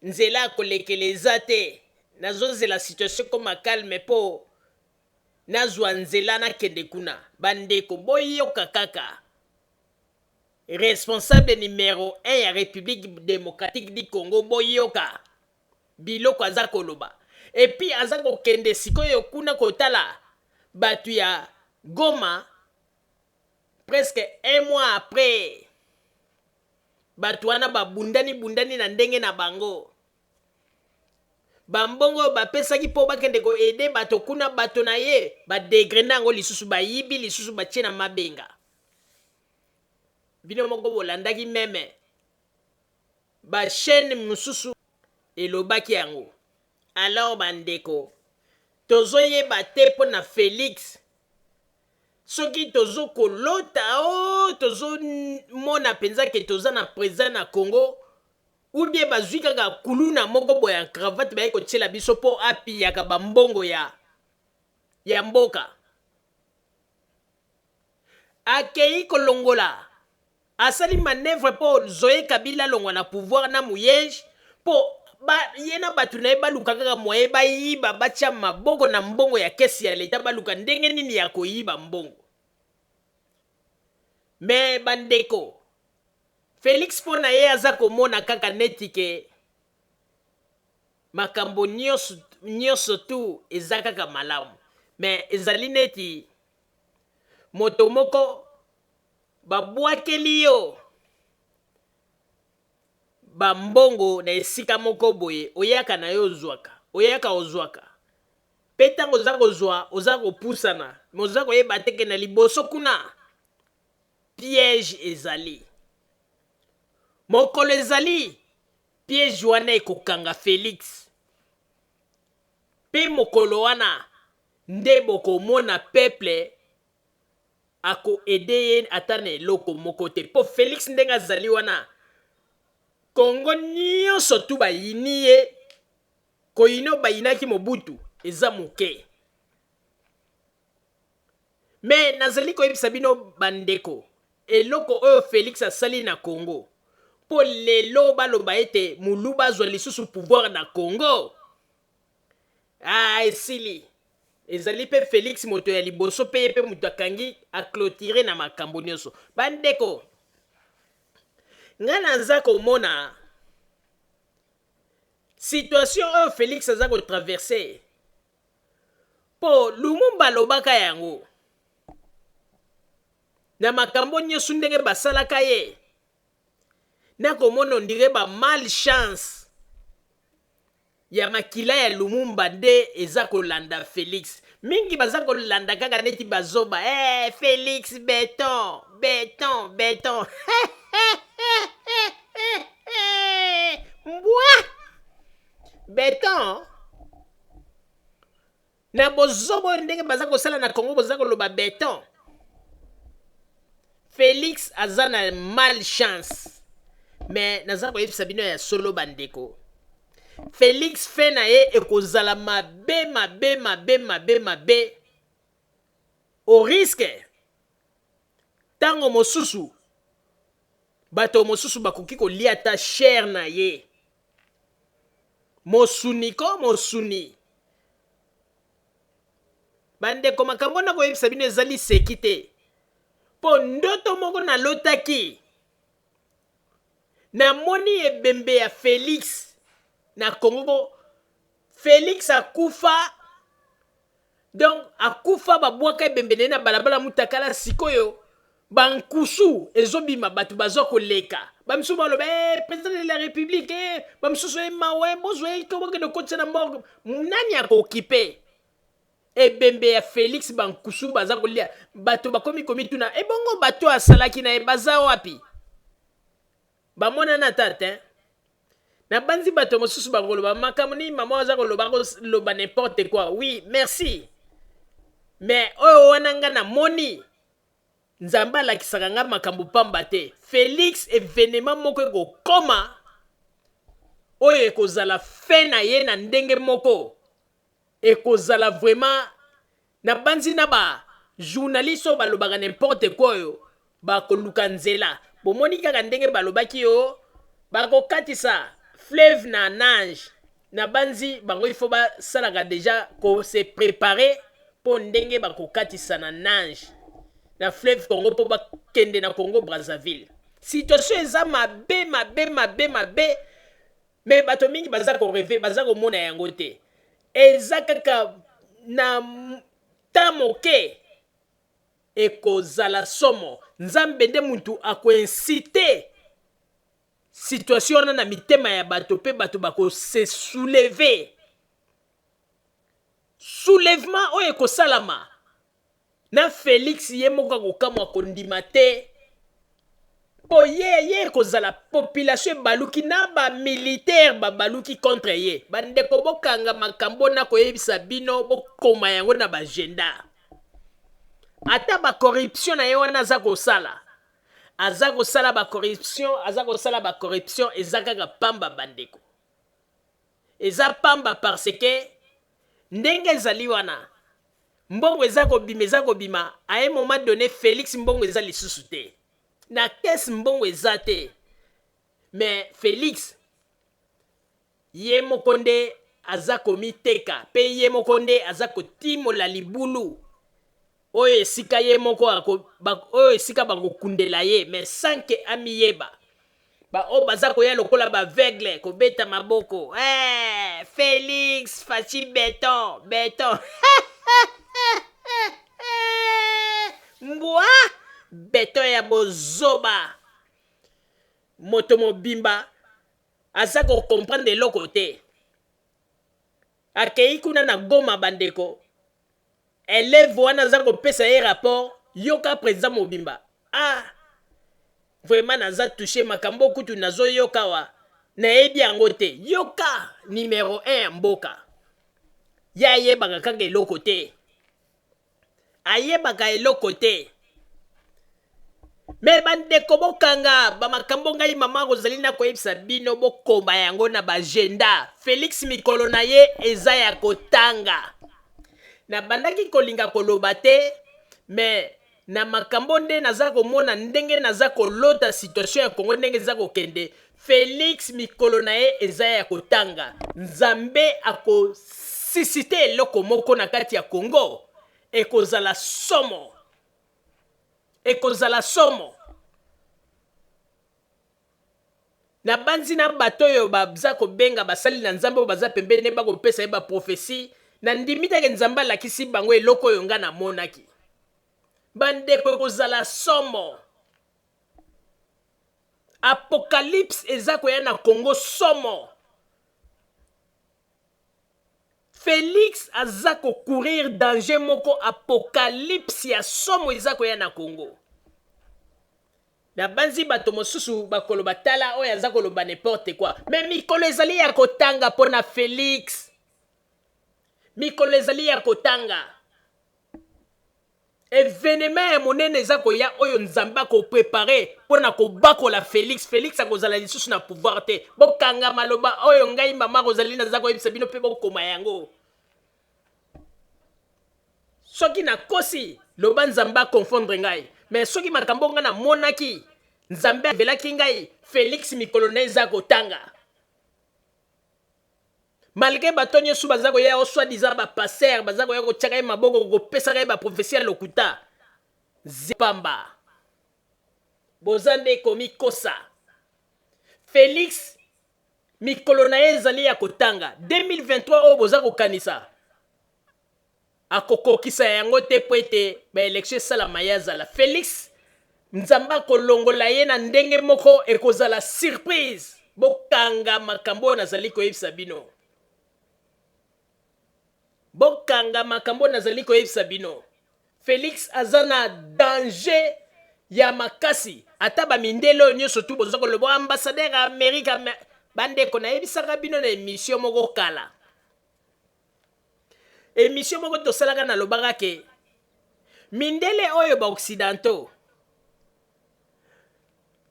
nzela kolekela eza te, nazozela situation koma calme po nazwa nzela nakende kuna. Bandeko boyoka kaka, responsable numéro 1 ya République démocratique du Congo boyoka biloko aza koloba. Et puis aza kokende sikoyo kuna kotala batu ya Goma presque un mois après, batu wana babundani bundani na ndenge na bango, bambongo bapesaki po bakende ko ede bato kuna, bato na ye badegrena yango lisusu, bayibi lisusu batie na mabenga. Bino moko bolandaki meme bachaîne mususu elobaki yango. Alors bandeko, tozoyeba te mpo na Félix soki tozo kolota o tozo mona penza ke toza na président na Congo, ou bien bazwi kaka kuluna moko boya ya cravate baye kotiela biso po apiyaka bambongo ya mboka. Akei kolongola, asali manœuvre po Zoé Kabila longwa na pouvoir na muyege po yena batu na ye baluka kaka moye bayiba batia maboko na mbongo ya kesi ya leta, baluka ndenge nini ya koyiba mbongo. Me bandeko, Félix po na ye aza komona kaka neti ke makambo nyonso tu eza kaka malamu, me ezali neti moto moko babwakeli yo bambongo na esika moko boye, oyaka na yo ozwaka pe ntango oza kozwa oza kopusana, me oza koyeba teke na liboso kuna piège ezali, mokolo ezali piège wana ekokanga Félix, pe mokolo wana nde bokomona peuple ako ede ye ata na eloko moko te. Po Félix ndenge azali wana, Kongo nyonso tu bayini ye, koyino bayinaki Mobutu eza moke. Me nazali koyebisa bino bandeko, eloko oyo Félix asali na Congo po lelo baloba ete muluba azwa lisusu pouvoir na Congo, esili ezali pe Félix moto ya liboso pe ye pe moto akangi aclotire na makambo nyonso. Bandeko, nga naza komona situation oyo Félix aza kotraverse po Lumumba alobaka yango na makambo nyonso ndenge basalaka ye, nakomona ondire ba malchance ya makila ya Lumumba nde eza kolanda Félix. Mingi baza kolanda kaka neti bazoba Félix béton béton béton mbwa béton na bozobo ndenge baza kosala na Congo, baza koloba béton. Félix aza na malchance, mais naza koyebisa bino ya solo bandeko, Félix fe na ye ekozala mabe mabe mabe mabe mabe, au risque tango mosusu bato mosusu bakoki kolia ta chair na ye, mosuni ko mosuni. Bandeko, makambo na koyebisa bino ezali seki te, po ndoto moko nalotaki namoni ebembe ya Félix na Congo. Félix akufa, donc akufa babwaka ebembe na balabala mutakala, sikoyo bankusu ezobima batu bazo koleka bamisusu baloba président de la république bamisusu mawe bozwa kobonge de kotisa na mboka nani akokipe ebembe ya Félix Bankusu baza kolia bato bakomi tuna ebongo bato asalaki na baza wapi bamona na tata na banzi bato mosusu bakoloba makambo nini mama aza koloba n'importe quoi oui merci mais oyo wana nga na moni nzambe alakisaka nga makambo pamba te Félix événement moko ekokoma oyo ekozala fe na ye na ndenge moko ekozala vraiment na banzi na ba journaliste oyo balobaka n'importe quoi oyo bakoluka nzela bomoni kaka ndenge balobaki yo bakokatisa fleuve na nage na banzi bango il faut basalaka déjà ko se préparer po ndenge bakokatisa na nage na fleuve Congo po bakende na Congo Brazzaville situation eza mabe mais bato mingi baza ko rêver baza ko mona yango te eza kaka na tamoke ekozala somo nzambe nde muntu akoincite situation wana na mitema ya bato pe bato bako se soulever soulèvement oyo ekosalama na Félix ye moko akokamwa kondima te po ye ekozala population baluki na bamilitaire babaluki contre ye bandeko bokanga makambo na koyebisa bino bokoma yango na bagenda ata bacorruption na ye wana aza kosala bacorruption eza kaka pamba bandeko eza pamba parce que ndenge ezali wana mbongo eza kobima a un moment donné Félix mbongo eza lisusu te na kesi mbongo eza te mais Félix ye moko nde aza komiteka pe ye moko nde aza kotimola libulu oyo esika ye moko oyo esika bakokundela ye mais sans ke amiyeba oyo baza koya lokola baveugle kobeta maboko Félix faci beton mbwa beton ya bozoba moto mobimba aza kocomprendre eloko te akei kuna na Goma bandeko élève wana aza kopesa ye rapport yoka président mobimba vraiment naza touché makambo kutu nazoyoka wa nayebi yango te yoka numéro 1 ya mboka ye ayebaka kaka eloko te ayebaka eloko te me bandeko bokanga bamakambo ngai mama kozali na koyebisa bino bokoma yango na bagenda Félix mikolo na ye eza ya kotanga na bandaki kolinga koloba te me na makambo nde naza komona ndenge naza kolota situation ya Congo ndenge eza kokende Félix mikolo na ye eza ya kotanga nzambe akosisite eloko moko na kati ya Congo ekozala somo na banzi na bato oyo baza kobenga basali na nzambe oyo baza pembeni bakopesa ye baprofesi na ndimitake nzambe alakisi bango eloko oyo nga namonaki bandeko ekozala somo apocalypse eza koya na Congo somo Félix aza courir danger moko apocalypse ya somo eza koya na Congo na banzi bato mosusu bakoloba tala oyo aza koloba n'importe quoi mais mikolo ezali ya kotanga pona Félix mikolo ezali ya kotanga événement ya monene eza koya oyo nzambe akoprepare mpona kobakola Félix akozala lisusu na pouvoir te bokanga maloba oyo ngai mama kozali naza koyebisa bino mpe bokoma yango soki nakosi loba nzambe akonfondre ngai mais soki makambo nga namonaki nzambe avelaki ngai Félix mikolo na eza kotanga malgré bato nyonso baza koya o soi-disant bapaster baza koya kotiaka ye maboko kopesaka ye baprofesie ya lokuta zipamba boza nde komikosa Félix mikolo na ye ezali ya kotanga 2023 oyo boza kokanisa akokokisa yango te po ete baelektio esalama ye azala Félix nzambe akolongola ye na ndenge moko ekozala surprise. Bokanga makambo oyo nazali koyebisa bino. Bokanga makambo nazali koyebisa bino. Félix aza na danger ya makasi. Ata bamindele oyo nyonso tu boza koloba ambassadeur ya Amerika bandeko nayebisaka bino na émission moko kala. Émission moko tosalaka na lobaka ke mindele oyo ba occidentaux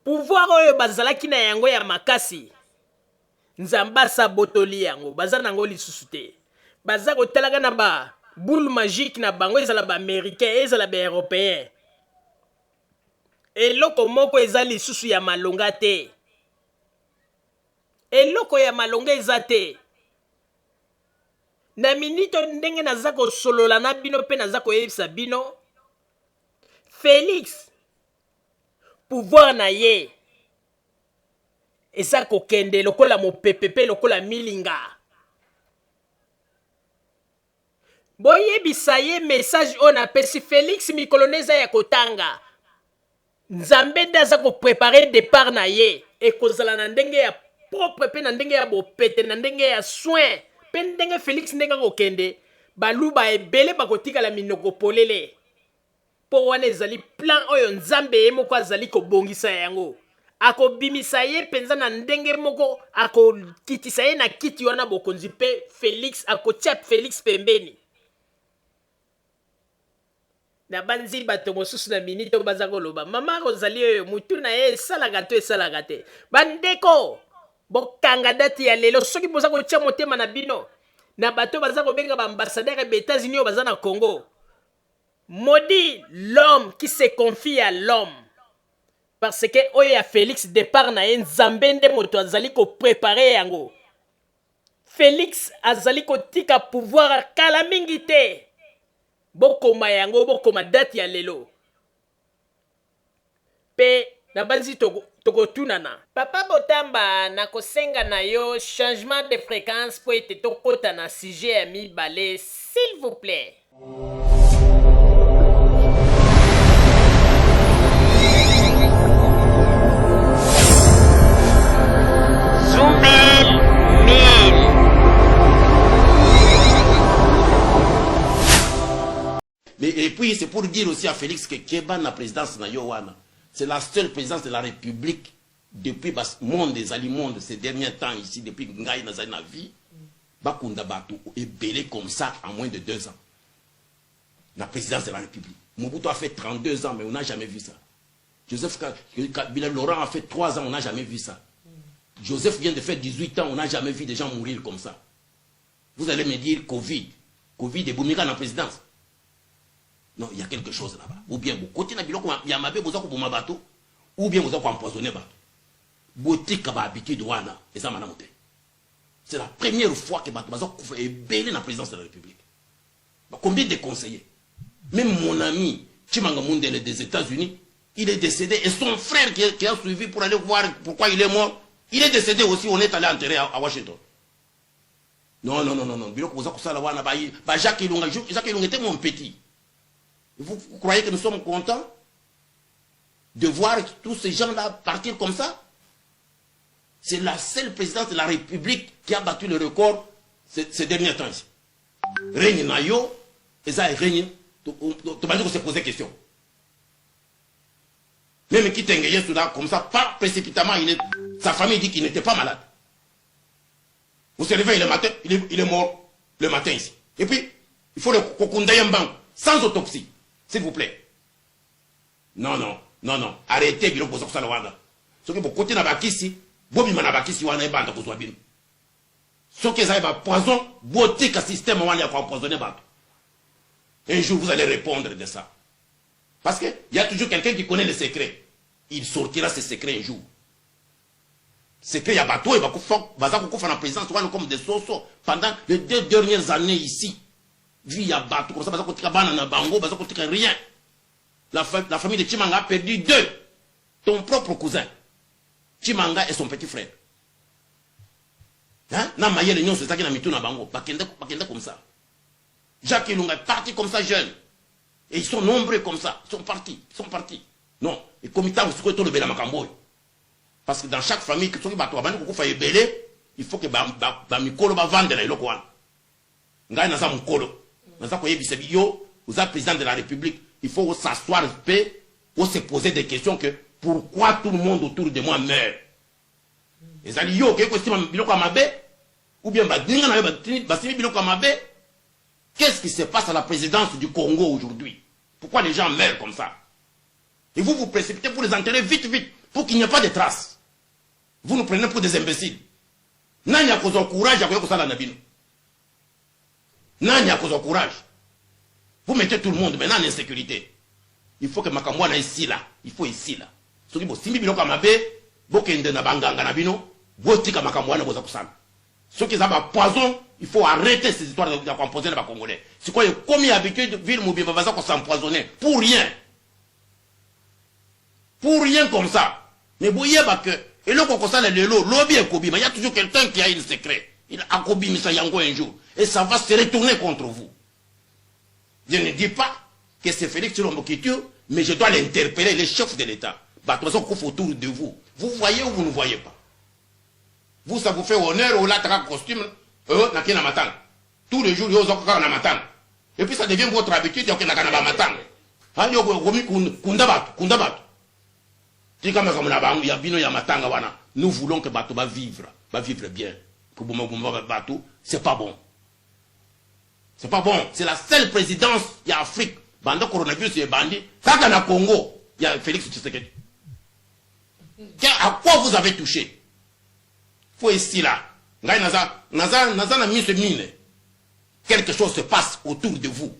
pouvoir oyo bazalaki na yango ya makasi nzamba sa botoli yango baza nango lisusu te. Baza kotalaka na ba boule magique na bango ezala ba américain ezala ba européen. Eloko moko eza lisusu ya malonga te. Eloko ya malonga eza te. Na minito ndenge naza kosolola na bino pe naza koyebisa bino Félix pouvoir na ye eza kokende lokola mopepepe lokola milinga. Boyebisa ye message on apesi Félix mikoloneza ya kotanga. Nzambe daza ko préparer départ na ye ekozala na ndenge ya propre pe na ndenge ya bopete na ndenge ya soin pe ndenge Félix ndenge kokende baluba ebele bakotika la minoko polele. Po wana ezali plan oyo nzambe ye moko azali kobongisa yango. Akobimisa ye penza na ndenge moko akokitisa ye na kiti wana bokonzi pe Félix akotia Félix pembeni. Na banzi bato mosusu na minito baza koloba mama Rosalie oyo mutu na ye esalaka te. Bandeko bokanga dati ya lelo soki boza kotia motema na bino na bato baza kobenga ba ambassadeur ya États-Unis oyo baza na Congo. Maudit l'homme qui se confie à l'homme. Parce que oyo ya Félix départ na ye nzambe nde moto azali ko préparer yango. Félix azali ko tika pouvoir kala mingi te. Bokoma yango bokoma date ya lelo. Pe na banzi toko tunana. Papa Botamba na kosenga na yo changement de fréquence po ete tokota na sujet ya mibale s'il vous plaît. Et puis, c'est pour dire aussi à Félix que Kéba, la présidence de Yowana, c'est la seule présidence de la République depuis le monde des aliments de ces derniers temps ici, depuis que Ngaï n'a pas vie, Bakunda Batou est belé comme ça en moins de 2 ans. La présidence de la République. Mobutu a fait 32 ans, mais on n'a jamais vu ça. Joseph Kabila Laurent a fait 3 ans, on n'a jamais vu ça. Joseph vient de faire 18 ans, on n'a jamais vu des gens mourir comme ça. Vous allez me dire Covid est Boumika dans la présidence. Non, il y a quelque chose là-bas. Ou bien, côté na biloko yamabe boza ko boma bato, ou bien boza ko empoisonner bato. Botika ba habitude wana, eza manamu te. C'est la première fois que bato baza ko ebele na présidence de la République. Combien de conseillers? Même mon ami Chimanga Mundele des États-Unis, il est décédé et son frère qui a suivi pour aller voir pourquoi il est mort, il est décédé aussi, on est allé enterrer à Washington. Non. Biloko boza ko sala wana ba Jacques Ilunga était mon petit. Vous croyez que nous sommes contents de voir tous ces gens-là partir comme ça? C'est la seule présidence de la République qui a battu le record ces derniers temps ici. Règne Nayo, et ça est règne, tu vas se poser question. Même qui t'engage soudain comme ça, pas précipitamment, sa famille dit qu'il n'était pas malade. Vous se réveillez le matin, il est mort le matin ici. Et puis, il faut le Kokundayamban, sans autopsie. S'il vous plaît. Non. Arrêtez, bilo pour ça, Wanda. Ce qui est pour côté na bakisi, bobi mana bakisi wana ebanda kozwa bino. Ce qui est ba poison, botique à système wana pour empoisonner bato. Un jour vous allez répondre de ça. Parce que il y a toujours quelqu'un qui connaît les secrets. Il sortira ses secrets un jour. Secret ya bato et baza kufa na présidence wana comme des sosos pendant les 2 dernières années ici. Vie à bateau, comme ça, parce que rien. La famille de Chimanga a perdu 2. Ton propre cousin. Chimanga et son petit frère. Hein? Na maye les c'est ça qui n'a mis tout dans bango. Bakenda comme ça. Jacques Ilunga est parti comme ça jeune. Et ils sont nombreux comme ça. Ils sont partis. Non, et comme tant vous tout le bel makamboy. Parce que dans chaque famille, que tu vas faire belé, il faut que mikolo va vendre la iloko wana. Ngai na za mukolo. Na za koyebi se yo, vous êtes président de la République, il faut s'asseoir paix, ou se poser des questions que pourquoi tout le monde autour de moi meurt. Et ça dit yo que question biloko mabe ou bien badinga na basimi biloko mabe. Qu'est-ce qui se passe à la présidence du Congo aujourd'hui? Pourquoi les gens meurent comme ça? Et vous vous précipitez pour les enterrer vite, pour qu'il n'y ait pas de traces. Vous nous prenez pour des imbéciles. Nani a causé courage à quoi ça la bino? Nani a causé courage? Vous mettez tout le monde maintenant en insécurité. Il faut que Makamwa na ici là. Il faut ici là. Ce qui est simbi bino kamabe, bokende na banganga na bino, botika Makamwa na boza kusana. Ceux qui ont poison, il faut arrêter ces histoires de composer les Congolais. C'est quoi, comme il y a habitude, ville mobile, va s'empoisonner. Pour rien. Pour rien comme ça. Mais vous voyez que, et là, quand ça, le lobby est Kobi, il y a toujours quelqu'un qui a un secret. Il a Kobi, mais ça y a encore un jour. Et ça va se retourner contre vous. Je ne dis pas que c'est Félix Tshisekedi, mais je dois l'interpeller, les chefs de l'État. Bah, de toute façon, autour de vous. Vous voyez ou vous ne voyez pas? Vous, ça vous fait honneur, ou là, t'as un costume, n'a qu'un matang. Tous les jours, il y a un matang. Et puis ça devient votre habitude, il y a un matang. Ah, il y a un kundabat. Nous voulons que Bato va vivre bien. Que Bato, c'est pas bon. C'est pas bon. C'est la seule présidence, il y a Afrique. Banda coronavirus, il y a bandit. Quand il y a Congo, il y a Félix Tshisekedi. À quoi vous avez touché? Faut ici là. Quelque chose se passe autour de vous.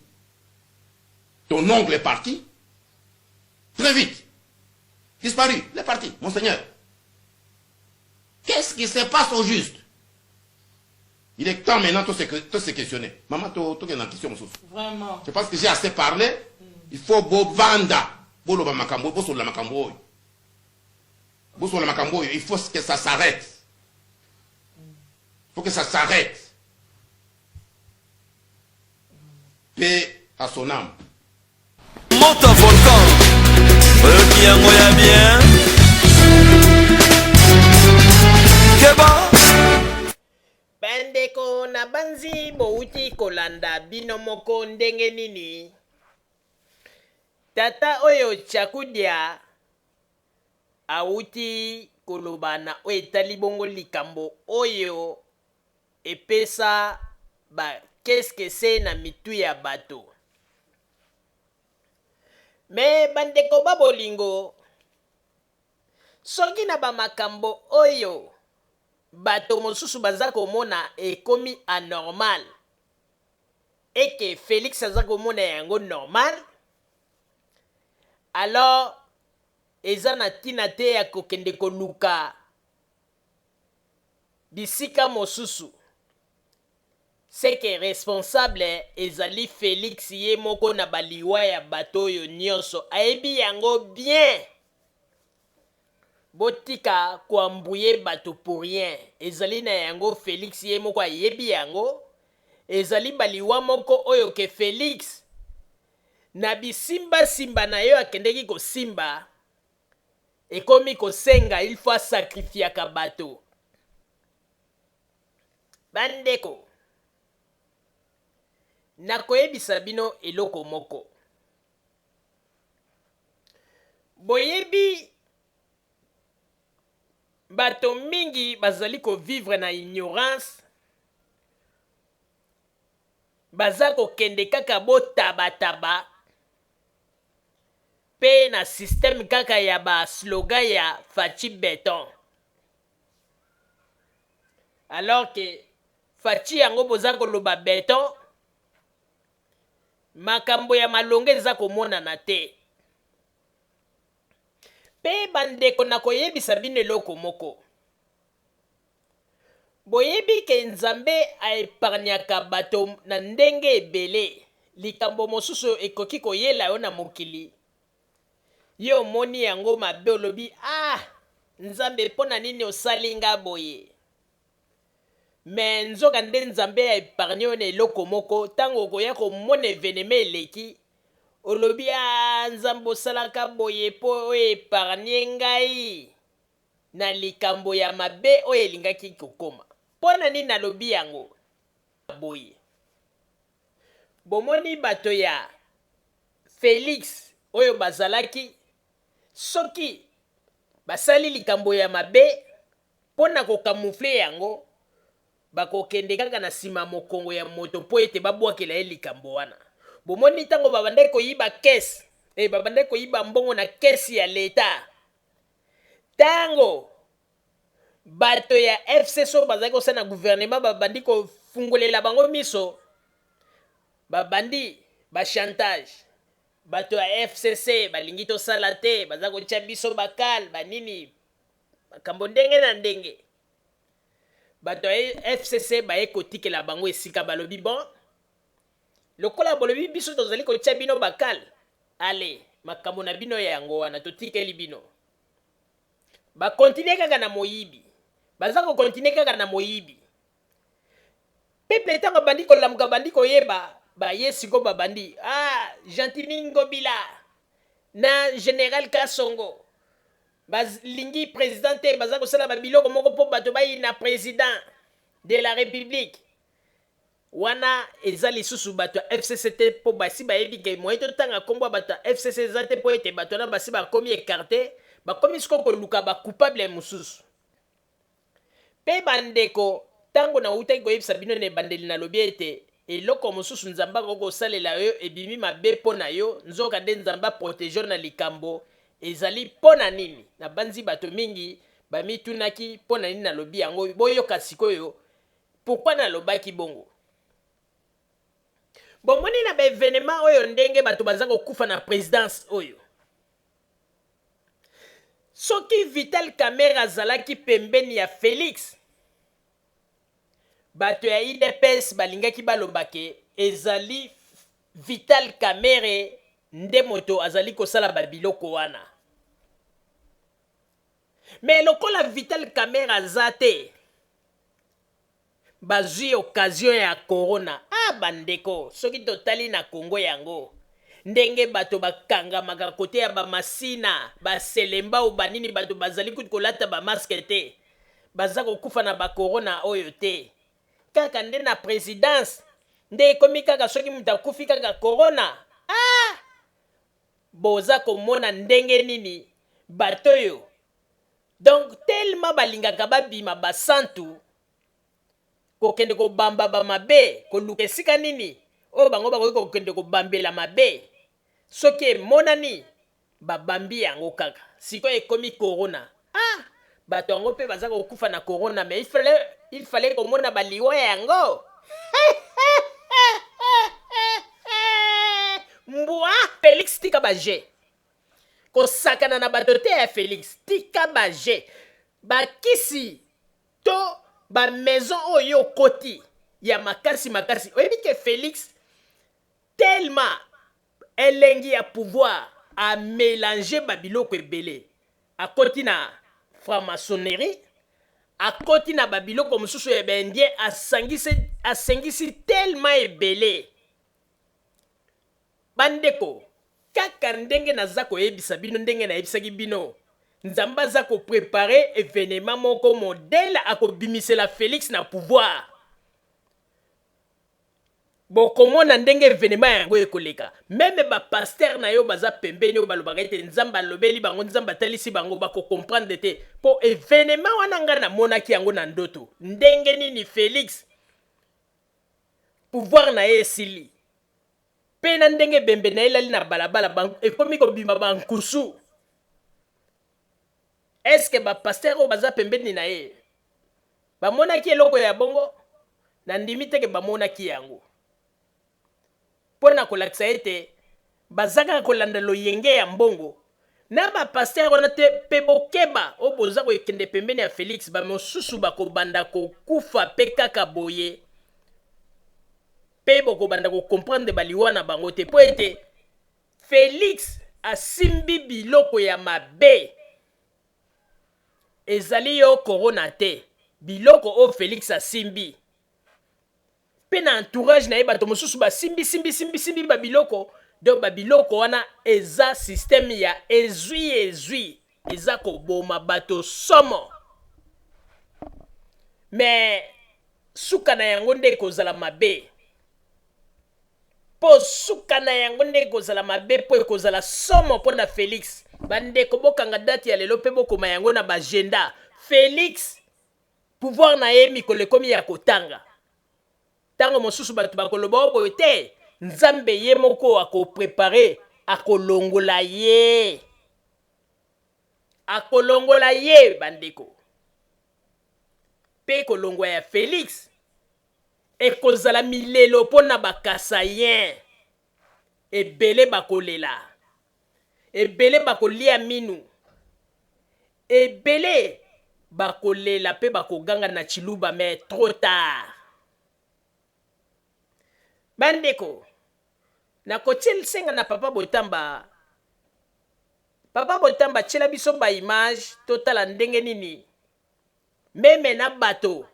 Ton oncle est parti. Très vite. Disparu. Il est parti, monseigneur. Qu'est-ce qui se passe au juste? Il est temps maintenant de se questionner. Maman, tu as une question. Vraiment. Je pense que j'ai assez parlé. Il faut vendre. Il faut que ça s'arrête. Il faut que ça s'arrête. Paix à son âme. Monte un volcan. Bien, moya bien. Keba. Bandeko na banzi bouti kolanda bino moko ndenge nini. Tata oyo Chakudia auti kolobana o etali bongo likambo oyo epesa ba qu'est-ce que c'est na mitu ya bato. Me bandeko babolingo soki na bamakambo oyo bato mosusu baza komona ekomi anormal eke Félix aza komona yango normal, alors eza na tina te ya kokende koluka bisika mosusu. C'est que responsable ezali Félix ye moko na baliwa ya bato oyo nyonso ayebi yango bien. Botika kwambuye bato pour rien. Ezali na yango Félix ye moko ayebi yango. Ezali baliwa moko oyo ke Félix na bisimba simba na yo akendeki kosimba ekomi kosenga il faut sacrifier bato. Bandeko nakoyebisa bino eloko moko. Boyebi bato mingi bazali ko vivre na ignorance, baza ko kende kaka botabataba pe na système kaka ya ba slogan ya Fachi Béton. Alors que Fachi yango boza koloba béton, makambo ya malonge eza komonana te. Pe bandeko na koyebisa bino eloko moko. Boyebi ke Nzambe aepargnaka bato na ndenge ebele. Likambo mosusu ekoki koyela yo na mokili. Yo moni yango mabe olobi, Nzambe pona nini osalinga boye. Mais nzoka nde Nzambe aepargne yo na eloko moko, tango koya komona evenema eleki, olobi ya nzambe osalaka boye mpo oyo epargne ngai na likambo ya mabe oyo elingaki kokoma. Mpo na nini nalobi yango boye? Bomoni bato ya Félix oyo bazalaki soki basali likambo ya mabe mpo na kokamufle yango, bakokende kaka na nsima mokongo ya moto mpo ete babwakela ye likambo wana. Bomoni ntango babandaki koyiba kese, babandaki koyiba mbongo na kesi ya leta, ntango bato ya FCC oyo bazalaki kosala na gouvernement babandi kofungolela bango miso, babandi bachantage. Bato ya FCC balingi tosala te, baza kotia biso bakal banini makambo ndenge na ndenge. Bato ya FCC baye kotikela bango esika balobi bon, lokola bolobi biso tozali kotia bino bakal, ale makambo na bino yango wana totikeli bino. Bakontinue kaka na moyibi, baza kokontinue kaka na moyibi. Peuple etango bandi kolamuka bandi koyeba baye siko babandi Gentili Ngobila na Général Kasongo balingi président te, baza kosala babiloko moko mpo bato bayi na président de la République. Wana eza lisusu bato ya FCC te mpo basi bayebi ke moye totanga kombo bato ya FCC eza te mpo ete bato wana basi bakomi écarté, bakomi siko koluka bacoupable mosusu. Mpe bandeko, ntango nautaki koyebisa bino na ebandeli nalobi ete eloko mosusu nzambe akokosalela yo ebimi mabe mpo na yo, nzoka nde nzambe aprotege na likambo ezali mpo na nini. Na banzi bato mingi bamitunaki mpo na nini nalobi yango, boyoka sikoyo pourquoi nalobaki bongo. Bomoni na baevenema oyo ndenge bato baza kokufa na présidence oyo, soki Vital Kamerhe azalaki pembeni ya Félix, bato ya IDPS balingaki balobake ezali Vital Kamerhe nde moto azali kosala babiloko wana. Mais lokola Vital Kamerhe aza te, bazwi occasion ya corona. Bandeko, soki totali na Congo yango, ndenge bato bakangamaka kote ya bamasina, baselemba ou banini bato bazali kuti kolata bamaske te, baza kokufa na bakorona oyo te. Kaka nde na présidence nde ekomi kaka soki mutu akufi kaka corona. Boza komona ndenge nini bato yo. Donc tellement balingaka babima basantu kokende kobamba bamabe, koluka esika nini oyo bango bakoki kokende kobambela mabe, soki emonani babambi yango kaka. Sikoyo ekomi corona, bato yango mpe baza kokufa na corona, mais il fallait komona baliwa yango. Mbwa Félix tika baje kosakana na bato te ya Félix, tika baje bakisi to ba maison oyo koti ya makasi makasi. Oyebi ke Félix tellement elengi ya pouvoir a mélanger babiloko ebele, akoti na franc-maçonnerie, akoti na babiloko mosusu ya bendien, asengisi tellement ebele. Bandeko, kaka ndenge naza koyebisa bino, ndenge nayebisaki bino, nzambe aza koprepare événement moko modèle akobimisela Félix na pouvoir. Bokomona ndenge événement yango ekoleka. Même ba pasteur na yo baza pembeni yo balobaka ete nzambe alobeli bango, nzambe atalisi bango bako comprendre te. Po événement wana nga na monaki yango na ndoto. Ndenge nini Félix pouvoir na ye esili. Pe na ndenge bembe na elali na balabala ekomi kobima bankusu. Est-ce que ba pasteur o baza pembeni na ye bamonaki eloko ya bongo? Na ndimi teke bamonaki yango. Pona kolakisa ete bazaka kolanda loyenge ya mbongo. Na ba pasteur wana te pe bokeba o boza ko ekende pembeni ya Félix, ba mosusu bakobanda kokufa pe kaka boye. Pe bokobanda ko comprendre baliwana bango te po ete Félix asimbi biloko ya mabe. Ezali yo corona te, biloko o Félix asimbi. Pe na entourage na ye bato mosusu ba simbi ba biloko donc babiloko wana eza système ya ezwi eza koboma bato somo mais suka na yango nde ekozala mabe po suka na yango nde ekozala mabe po ekozala somo mpo na Félix bandeko bokanga date ya lelo mpe bokoma yango na bagenda Félix pouvoir na ye mikolo ekomi ya kotanga ntango mosusu bato bakoloba o boye te nzambe ye moko akoprepare akolongola ye bandeko mpe kolongwa ya Félix ekozala milelo mpo na bakasayen ebele bakolela ebele bakolia minu ebele bakolela mpe bakoganga na chiluba mais trop tard bandeko nakotiela senga na papa botamba tiela biso baimage totala ndenge nini meme na bato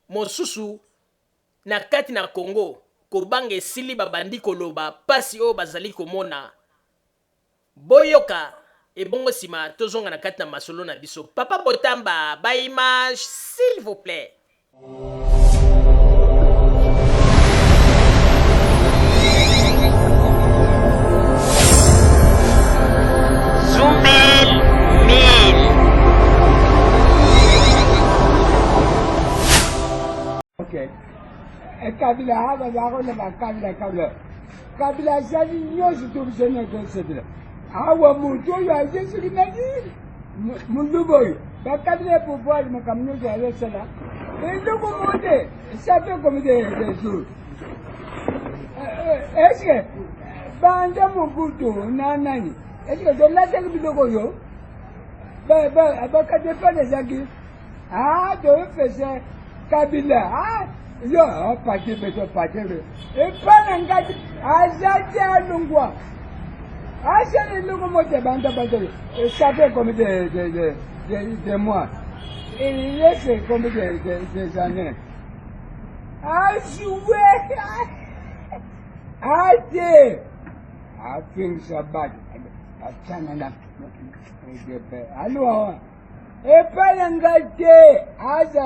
mosusu na kati na Congo kobanga esili babandi koloba pasi oyo bazali komona boyoka ebongo nsima tozonga na kati na masolo na biso papa botamba baimage s'il vous plaît. Kabila haba bako na kabila sali nyosi tubisene konsedra awa mutu ya Yesu kinani munduboy bakabila pouvoir makamno ya Yesu ndoko mode ça fait comme des jours est-ce que banda mubutu nanani est-ce que de la tête bidoko yo bakade pas les agis de faire kabila yo pati beto pati le e pana ngati azati alungwa asha lungu mote banda banda ça fait comme des mois et laisse comme des années joué ate afin sabat achana na allo e pana ngati aza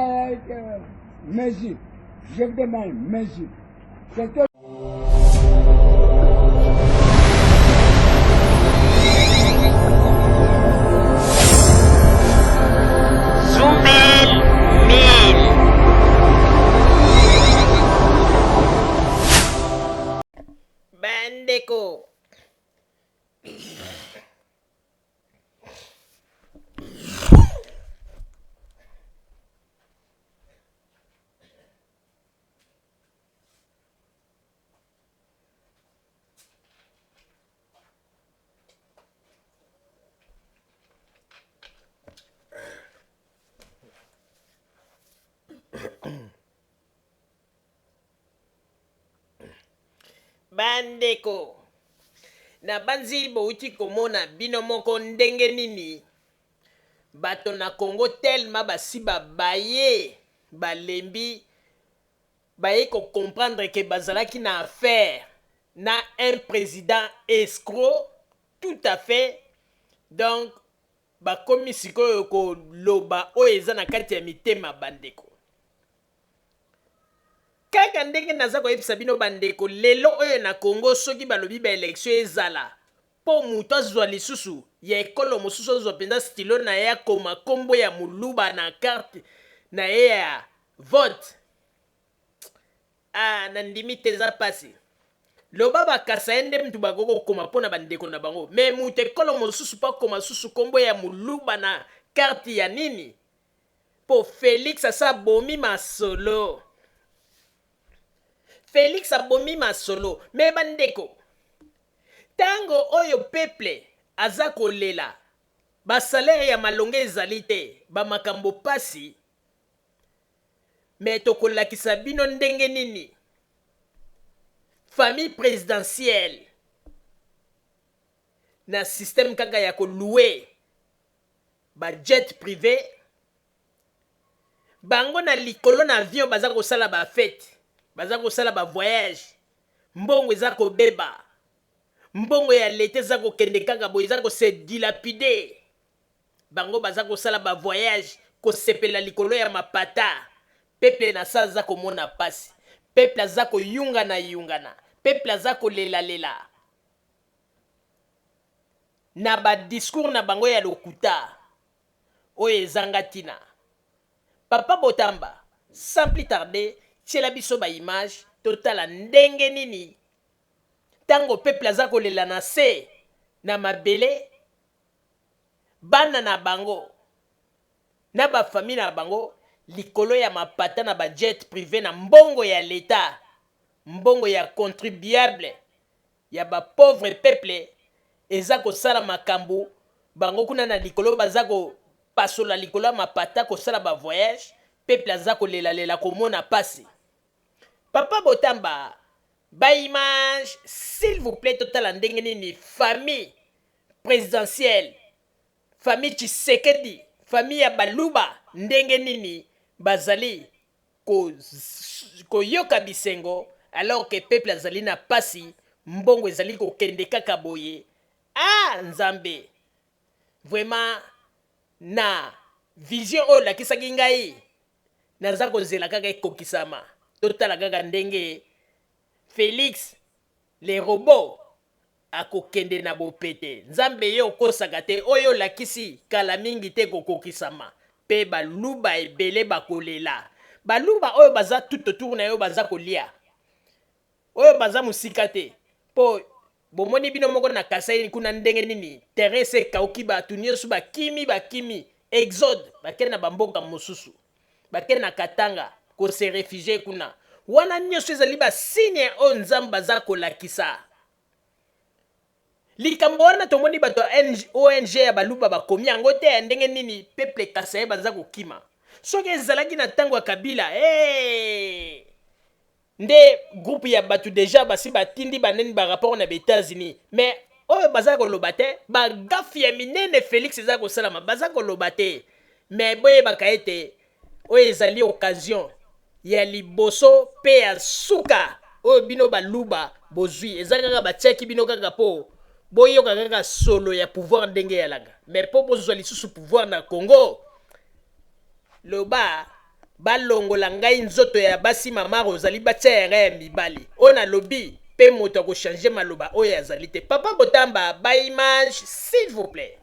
Messi. Je vous demande, merci. Bandeko. Bandeko na banzi bouti komona bino moko ndenge nini bato na Congo tellement basi baye balembi baye ko comprendre que bazalaki na affaire na un président escroc tout à fait donc bakomi sikoyo ko loba oyo eza na kati ya mitema bandeko kaka ndenge naza koyebisa bino bandeko lelo oyo na Congo soki balobi ba élection ezala po mutu azwa lisusu ya ekolo mosusu azwa mpenza stilo na ye akoma kombo ya muluba na carte na ye ya vote nandimi te eza pasi loba bakasa ye nde mutu bakoko kokoma mpo na bandeko na bango me mutu ekolo mosusu mpo akoma susu kombo ya muluba na carte ya nini po Félix asa bomi masolo Félix abomi masolo me bandeko tango oyo peuple aza kolela basalaire ya malonge ezali te bamakambo pasi me tokolakisa bino ndenge nini famille présidentielle na système kaka ya koloue bajet privé bango na likolo na avion baza kosala bafete baza kosala ba voyage mbongo eza kobeba mbongo ya leta eza kokende kaka boye eza kose dilapide bango baza kosala bavoyage kosepela likolo ya mapata peuple na sa aza komona pasi peuple aza koyungana peuple aza kolelalela na badiscours na bango ya lokuta oyo ezanga ntina papa Botamba sans plus tarder tiela biso baimage totala ndenge nini ntango peuple aza kolela na se na mabele bana na bango na bafamile na bango likolo ya mapata na bajet privé na mbongo ya leta mbongo ya contribuable ya bapauvre peuple eza kosala makambo bango kuna na likolo baza kopasola likolo ya mapata kosala bavoyage peuple aza kolelalela komona pasi papa Botamba baimage s'il vous plaît totala ndenge nini famille présidentielle famille Tshisekedi famille ya baluba ndenge nini bazali koyoka bisengo alors que peuple azali na pasi mbongo ezali kokende kaka boye nzambe vraiment na vision oyo lakisaki ngai naza kozela kaka ekokisama totala kaka ndenge Félix le robot akokende na bopete nzambe ye okosaka te oyo lakisi kala mingi te kokokisama pe baluba ebele bakolela baluba oyo baza tout autour na yo baza kolia oyo baza musika te po bomoni bino moko na Kasai kuna ndenge nini terrain se kauki batu nyonso bakimi exode bakende na bamboka mosusu bakende na Katanga kose réfugié kuna wana nyonso ezali basigne oyo nzambe baza kolakisa likambo wana tomoni bato ya ONG ya baluba bakomi yango te ndenge nini peuple Kasai baza kokima soki ezalaki na ntango ya Kabila nde groupe ya bato deja basi batindi baneni barapport na États-Unis mais oyo baza koloba te bagafi ya minene Félix eza kosalama baza koloba te mais boyebaka ete oyo ezali occasion ya liboso pe ya suka oyo bino baluba bozwi eza kaka batiaki bino kaka po boyoka kaka solo ya pouvoir ndenge ya langa mais po bozwa lisusu pouvoir na Congo loba balongola ngai nzoto ya basi mama ozali batia yanga ya mibali oyo na lobi pe moto akochange maloba oyo azali te papa Botamba baimage s'il vous plaît.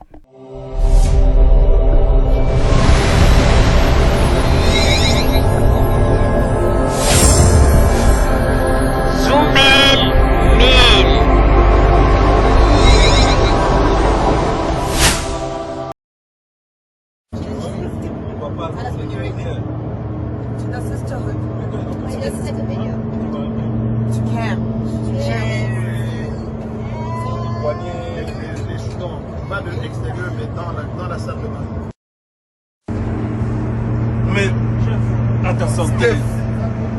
Mais, attention,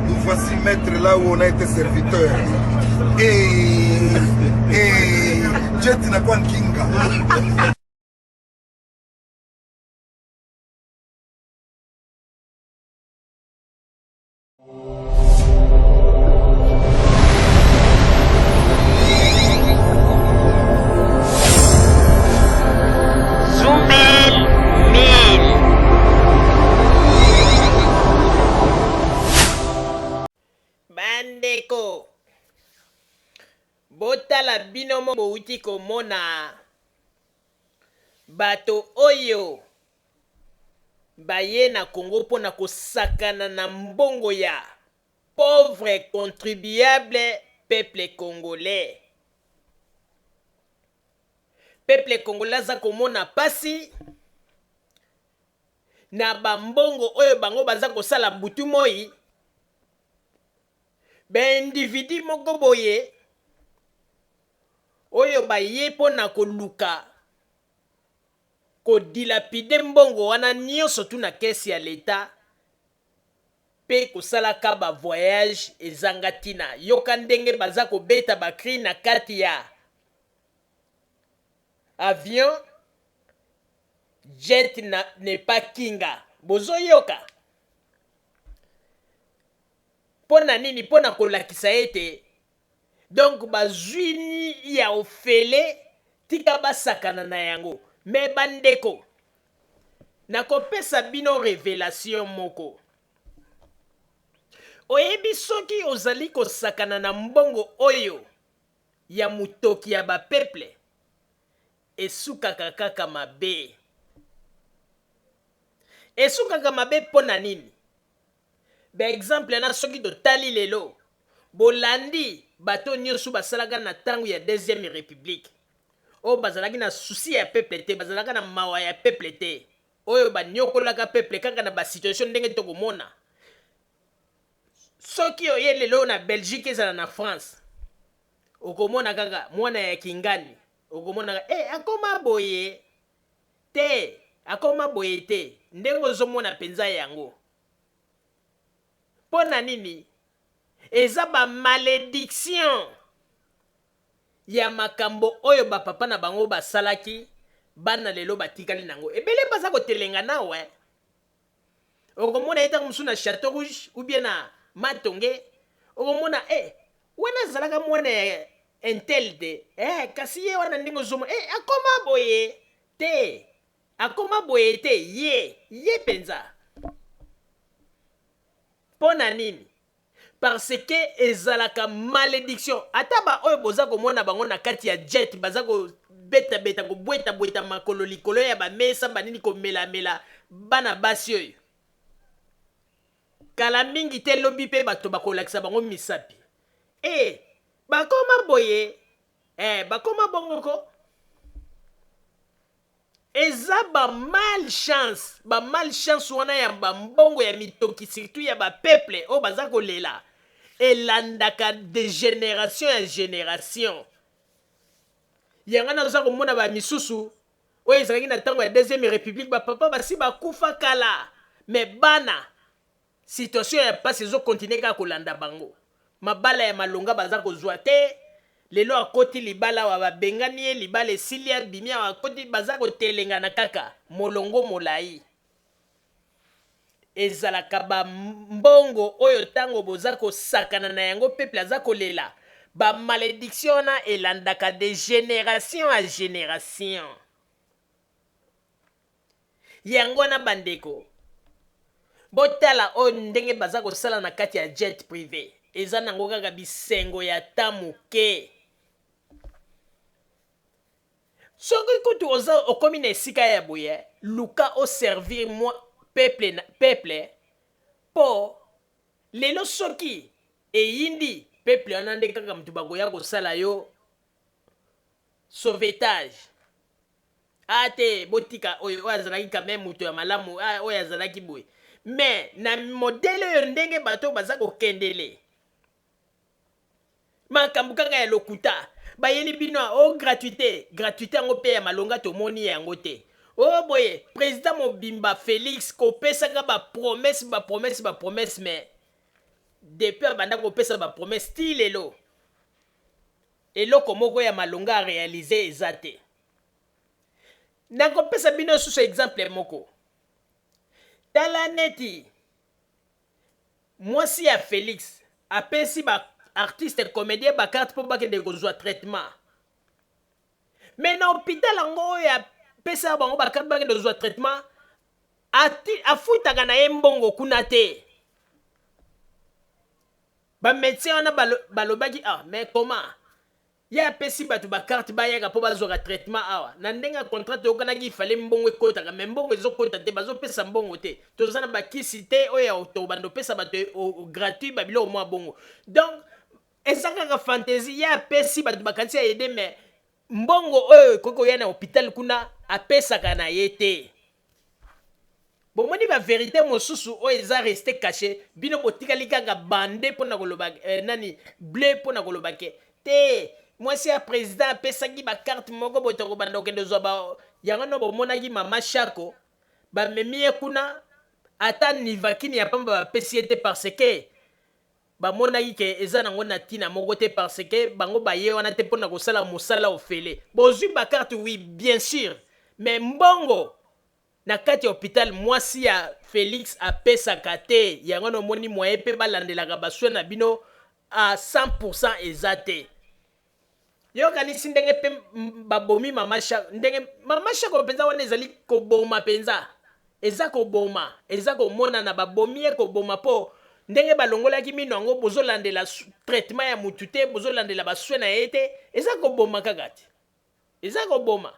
nous voici maître là où on a été serviteur. Et Jet n'a pas de kinga. Bandeko botala bino mo bouti komona bato oyo baye na Congo mpona kosakana na mbongo ya pauvre contribuable peuple congolais. Peuple congolais aza komona pasi na bambongo oyo bango baza kosala butu moi individu moko boye oyo baye mpona koluka kodilapide mbongo wana nyonso tu na kesi ya leta pe kosalaka bavoyage ezanga ntina yoka ndenge baza kobeta bakri na kati ya avion jet ne pas kinga bozoyoka mpona nini mpona kolakisa ete donc bazwini ya ofele tika basakana na yango. Me bandeko nakopesa bino révélation moko. Oyebi soki ozali kosakana na mbongo oyo ya mutoki ya bapeple esukaka kaka mabe. Esukaka mabe pona nini? Ba exemple na soki totali lelo bolandi bato nyonso basalaka na tango ya deuxième république. O bazalaki na souci ya peuple te, bazalaka na mawa ya peuple te. Oyo banyokolaka peuple kaka na ba situation ndenge tokomona. Soki oye lelo na Belgique ezala na France, okomona kaka mwana ya kingani, okomona akoma boye te, akoma boye te, ndenge ozomona penza yango. Pona nini? Eza ba malédiction ya makambo oyo ba papa na bango basalaki bana lelo batikali nango. Ebele baza kotelenga nawe. Okomona eta musu na Château Rouge ou bien na Matonge, okomona wana zalaka mwana ya intel te, kasi ye wana ndenge zomo akoma boye te, akoma boye te, ye penza. Pona nini? Parce que ezalaka malédiction. Ata ba oyo boza komona bango na kati ya jet, baza ko beta ko bweta makolo likolo ya ba mesa banini ko mela bana basi oyo. Kala mingi te lobi pe bato bakolakisa bango misapi. Bakoma boye, bakoma bongoko. Eza ba malchance wana ya mbongo ya mitoki, surtout ya ba peuple o baza kolela. Elandaka de génération en génération. Yanga na za komona ba misusu o ezalaki na tango ya deuxième république ba papa basi bakufa kala. Mais bana situation ya pasi zo continuer ka kolanda bango. Mabala ya malonga baza kozwa te. Lelo akoti libala wa babengani libala esilia bimia akoti baza kotelenga na kaka molongo molai. Ezalaka ba mbongo oyo tango boza kosakana na yango peuple aza kolela. Ba malédiction na elandaka de génération à génération. Yango na bandeko. Botala o ndenge baza kosala na kati ya jet privé. Eza nango kaka bisengo ya tamuke. Soki kutu oza okomi na esika ya boye, luka o servir moi peuple po lelo soki eyindi peuple anande kaka mutu bakoya kosala yo sauvetage. Ate botika oyo azalaki kame mutu ya malamu oyo azalaki boye. Mais na modele yo ndenge bato baza kokendele. Makambu kaka ya lokuta. Bayeli bino gratuité yango pe ya malonga tomoni yango te. Boye président Mobimba Félix kopesaka ba promesse mais depuis abanda kopesa ba promesse style elo. Eloko moko ya malonga a réaliser ezate. Nakopesa bino susu exemple moko. Tala neti mwasi ya Félix apesi ba artiste comédien ba carte pour bakende kozwa traitement. Mais na hôpital ngo ya pesa bango ba carte bakende kozwa traitement afutaka na mbongo kuna te. Ba médecin wana balobaki mais comment ya pesi batu ba carte ba yaka po bazwa traitement awa na ndenga contrat okanaki ifale mbongo ekotaka mais mbongo ezokota te bazo pesa mbongo te tozana ba kisi te oya to bando pesa bato gratuit ba bilo mwa bongo. Donc ezaka fantaisie ya pesi batu bakanisi ya aider mais mbongo oyo koko ya na hôpital kuna apesaka na yete. Bomoni ba vérité mosusu oyo eza resté caché bino botikali kaka bande pona koloba nani blé pona koloba ke te. Moi c'est un président pesaki ba carte moko botoko banda okende zwa ba yango no bomonaki mama Shako ba memie kuna ata ni vakini ya pamba ba pesiete parce que ba monaki ke eza nango na tina moko te parce que bango ba ye wana te pona kosala musala ofele. Bozwi ba carte oui bien sûr mais mbongo na kati hôpital mwasi ya Félix apesaka te yango no moni moye pe balandelaka baswe na bino à 100% ezate. yo kanisi ndenge pe babomi mama shako ndenge mama shako penza wana ezali koboma penza eza koboma eza komona na babomi ye koboma po ndenge balongolaki mino yango bozolandela traitement ya mutu te bozolandela baswe na ye te eza koboma kaka te eza koboma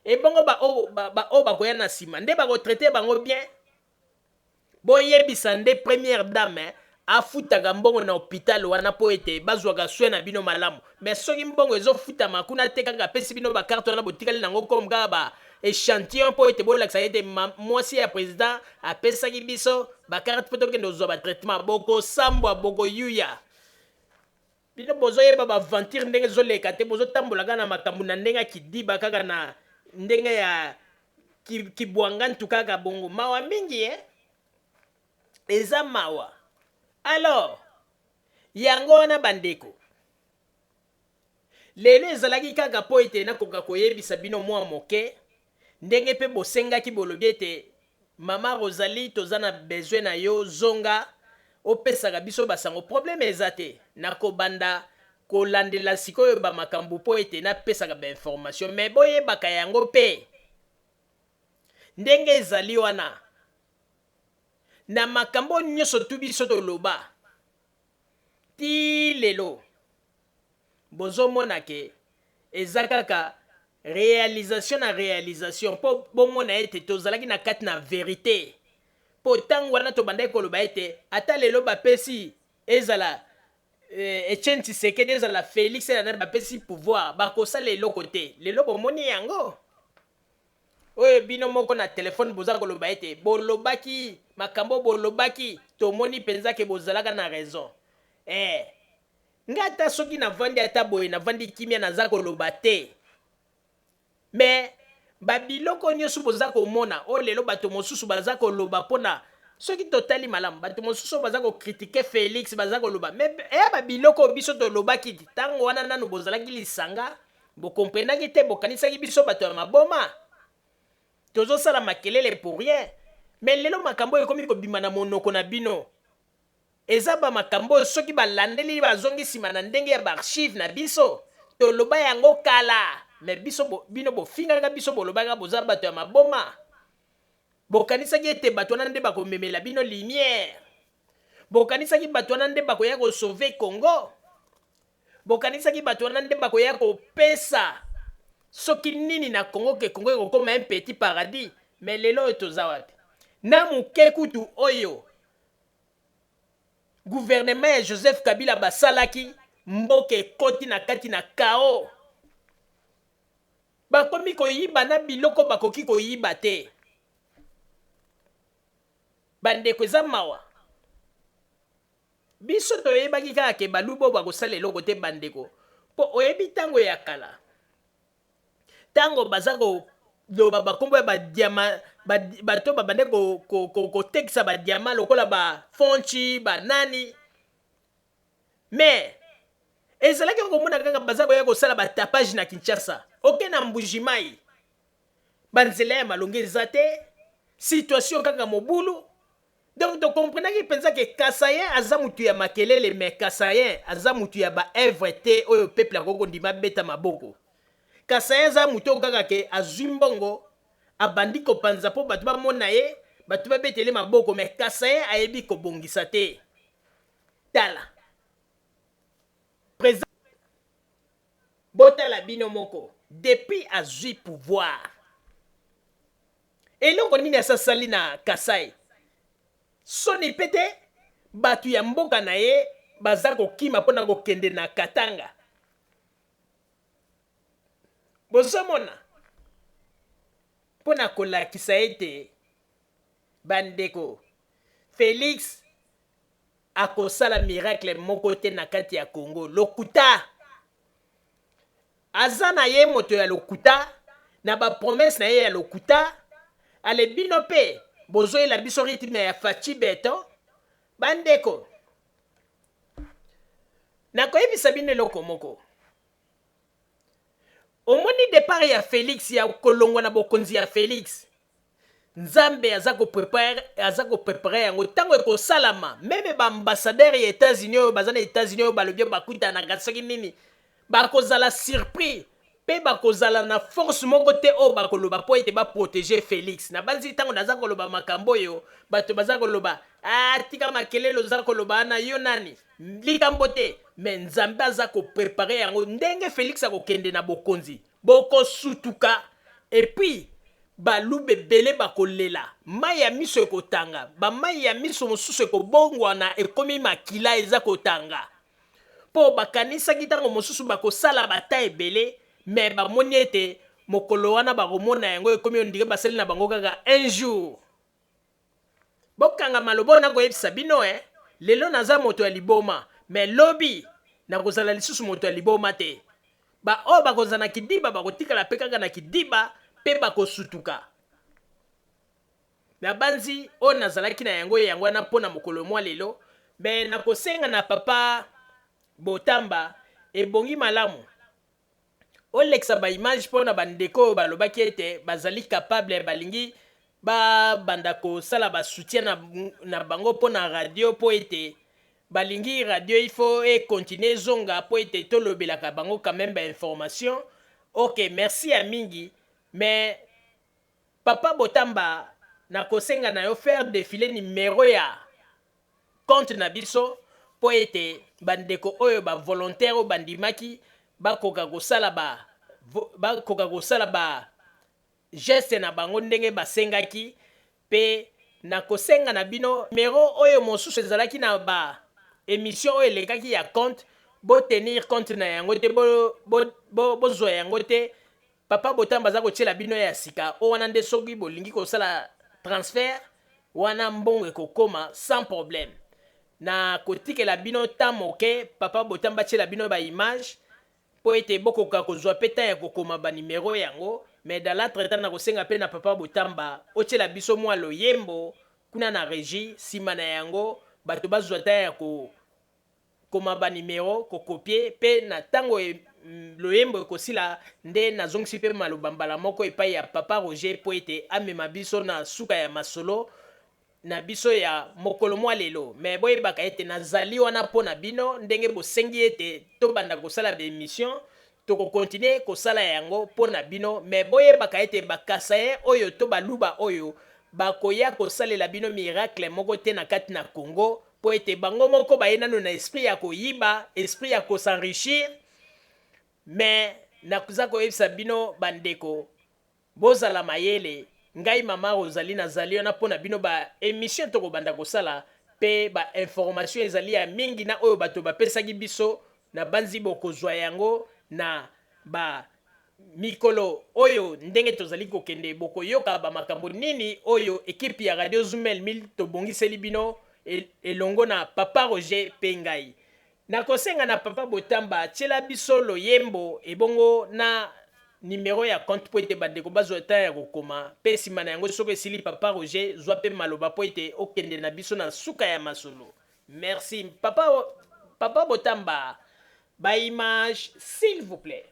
ebongo baoyo bakoya na nsima nde bakotraite bango bien boyebisa nde première dame afutaka mbongo na hôpital wana po ete bazwaka swe na bino malamu mais soki mbongo ezofutama kuna te kaka apesi bino bakarte wana botikali nango comme kaka ba échantillon po ete bolakisa ete mwasi ya président apesaki biso bakarte po tokende ozwa batraitement bokosambwa bokoyuya bino bozoyeba baventure ndenge ezoleka te bozotambolaka na makambo na ndenge ya kidiba kaka na ndenge ya kibwanga ntu kaka bongo mawa mingi eza mawa. Alors yango wana bandeko lelo ezalaki kaka po ete nakoka koyebisa bino mwa moke ndenge mpe bosengaki bolobi ete mama Rosalie toza na besoin na yo zonga opesaka biso basango problème eza te nakobanda kolandela sikoyo bamakambo po ete napesaka bainformation mais boyebaka yango mpe ndenge ezali wana na makambo nyonso tu biso toloba ti lelo bozomona ke eza kaka réalisation na réalisation po bomona ete tozalaki na kati na vérité po ntango wana tobandaki koloba ete ata lelo bapesi ezala Etienne Tshisekedi ezala Félix na bapesi pouvoir bakosala eloko te lelo bomoni yango oyo bino moko na telefone boza koloba ete bolobaki makambo bolobaki tomoni penza ke bozalaka na raison nga ata soki navandi ata boye navandi kimia naza koloba te mais babiloko nyonso boza komona oyo lelo bato mosusu baza koloba mpona soki totali malamu bato mosusu baza kokritike Félix baza koloba mais babiloko biso tolobaki ntango wana nanu bozalaki lisanga bokomprenaki te bokanisaki biso bato ya maboma tozosala makelele pour rien mais lelo makambo ekomi kobima na monoko na bino eza bamakambo soki balandeli bazongi nsima na ndenge ya baarchive na biso toloba yango kala mais biso bino bofingaka biso bolobaka boza bato ya maboma bokanisaki ete bato wana nde bakomemela bino lumière bokanisaki bato wana nde bakoya kosauve Congo bokanisaki bato wana nde bakoya kopesa soki nini na Congo ke Congo ekokoma un petit paradis mais lelo oyo toza wapi na moke kutu oyo gouvernement ya Joseph Kabila basalaki mboka ekoti na kati na kao bakomi koyiba na biloko bakoki koyiba te bandeko eza mawa biso toyebaki kaka ke balubo bakosala eloko te bandeko mpo oyebi ntango ya kala ntango baza koloba bakombo ya badiama bato babande kotekisa badiama lokola bafonchi banani mais ezalaki komona kaka baza koya kosala batapage na Kinshasa oke na Mbujimai banzela ya malonge eza te situation kaka mobulu donc tokomprenaki mpenza ke Kasayen aza mutu ya makelele mais Kasayen aza mutu ya baevre te oyo peuple akokondima beta maboko Kasayen aza mutu kaka ke azwi mbongo abandi kopanza po bato bamona ye bato babetele maboko mais Kasayen ayebi kobongisa te tala président botala bino moko depuis azwi pouvoir eloko nini asasali na Kasai soni pete bato ya mboka na ye baza kokima mpona kokende na Katanga bozomona mpona kolakisa ete bandeko Félix akosala miracle moko te na kati ya Congo lokuta aza na ye moto ya lokuta na bapromese na ye ya lokuta ale bino mpe bozoyela biso rythme ya Faci Beton bandeko nakoyebisa bino eloko moko omoni départ ya Félix ya kolongwa na bokonzi ya Félix Nzambe aza koprepare yango ntango ekosalama meme baambassadeur ya États-Unis oyo baza na États-Unis oyo balobi bakutanaka soki nini bakozala surpris pe bakozala na force moko te o bakoloba po ete baprotéger Félix na banzi ntango naza koloba makambo oyo bato baza koloba tika makelele oza koloba na yo nani likambo te me nzambe aza koprepare yango ndenge Félix akokende na bokonzi bokosutuka epuis balube ebele bakolela mai ya miso ekotanga bamai ya miso mosusu ekobongwana ekomi makila eza kotanga mpo bakanisaki ntango mosusu bakosala bata ebele me bamoni ete mokolo wana bakomona yango ekomi ondike basali na bango kaka un jour bokanga maloba na koyebisa bino lelo naza moto ya liboma me lobi nakozala lisusu moto ya liboma te baoyo bakozala na kidiba bakotikala mpe kaka na kidiba mpe bakosutuka na banzi oyo nazalaki na yango wana mpo na mokolo mwa lelo me nakosenga na papa Botamba ebongi malamu olekisa baimage mpo na bandeko oyo balobaki ete bazali capable balingi babanda kosala basoutien na bango mpo na radio mpo ete balingi radio il faut continuer zonga mpo ete tolobelaka bango quand même bainformation. Ok, merci ya mingi mais papa Botamba nakosenga na yo faire défiler numéro ya compte na biso po ete bandeko oyo ba volontaire o bandimaki bakoka kosala ba geste na bango ndenge basengaki pe nakosenga na bino numéro oyo mosusu ezalaki na ba émission oyo elekaki ya compte bo tenir compte na yango te bozwa yango te papa Botamba aza kotiela bino ya sika o wana nde soki bolingi kosala transfert wana mbongo ekokoma sans problème na kotikela bino ta moke papa Botamba tiela bino ba image po ete bokoka kozwa pe ta ya kokoma ba numéro yango mais dans l'entretemps na kosenga pe na papa Botamba otiela biso mwa loyembo kuna na régie sima na yango bato bazwa ta ya koma ba numéro kokopie pe na tango loyembo ekosila nde nazongisi pe maloba mbala moko epai ya papa Roger po ete amema biso na suka ya masolo na biso ya mokolo mwa lelo mais boyebaka ete nazali wana mpo na bino ndenge bosengi ete tobanda kosala baémission tokokontinue kosala yango mpo na bino mais boyebaka ete bakasaye oyo to baluba oyo bakoya kosalela bino miracle moko te na kati na Congo po ete bango moko baye nano na esprit ya koyiba esprit ya kosenrichir mais nakuza koyebisa bino bandeko bozala mayele ngai mama Rosalie nazali wana mpo na bino ba émission tokobanda kosala pe ba information ezali ya mingi na oyo bato bapesaki biso na banzi bokozwa yango na ba mikolo oyo ndenge tozali kokende bokoyoka ba makambo nini oyo ekipe ya Radio Zumel 1000 tobongiseli bino elongo na papa Roger pe ngai nakosenga na papa Botamba tiela biso loyembo ebongo na numéro ya compte po ete bandeko bazwa ta ya kokoma pe nsima na yango soki esili papa Roger zwa pe maloba po ete okende na biso na suka ya masolo. Merci papa Botamba ba image s'il vous plaît.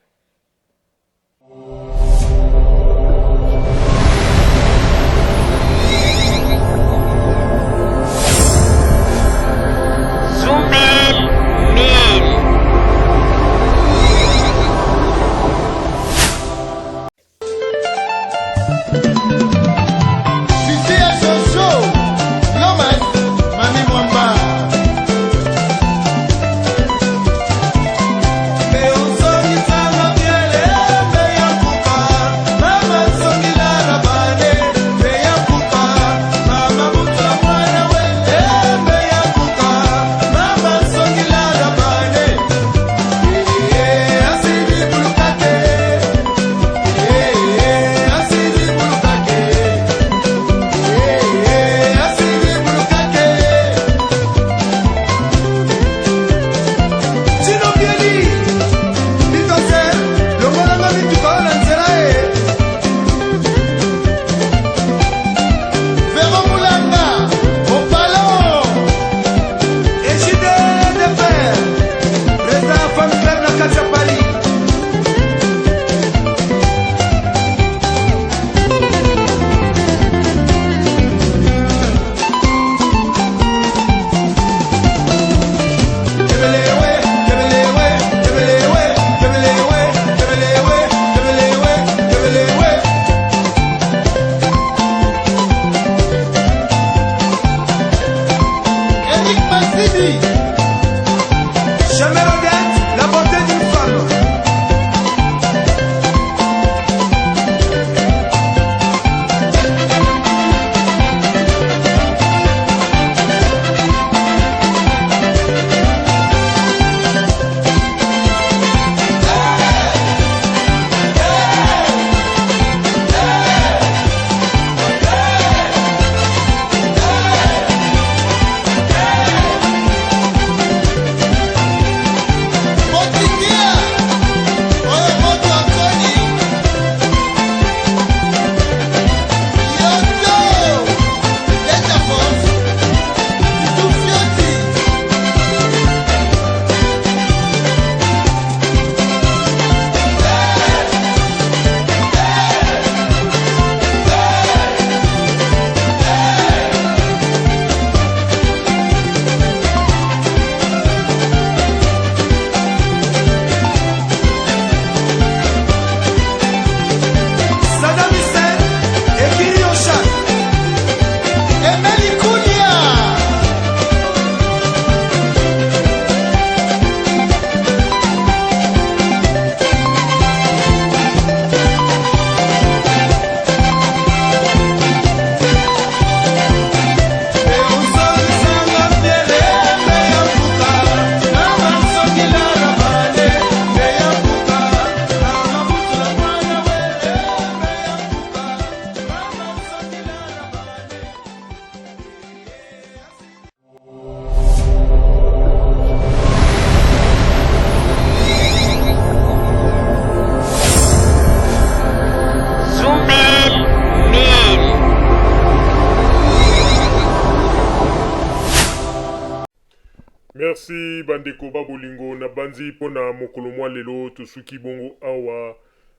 merci bandeko babolingo na banzi pona mokolo mwa lelo tosuki bongo awa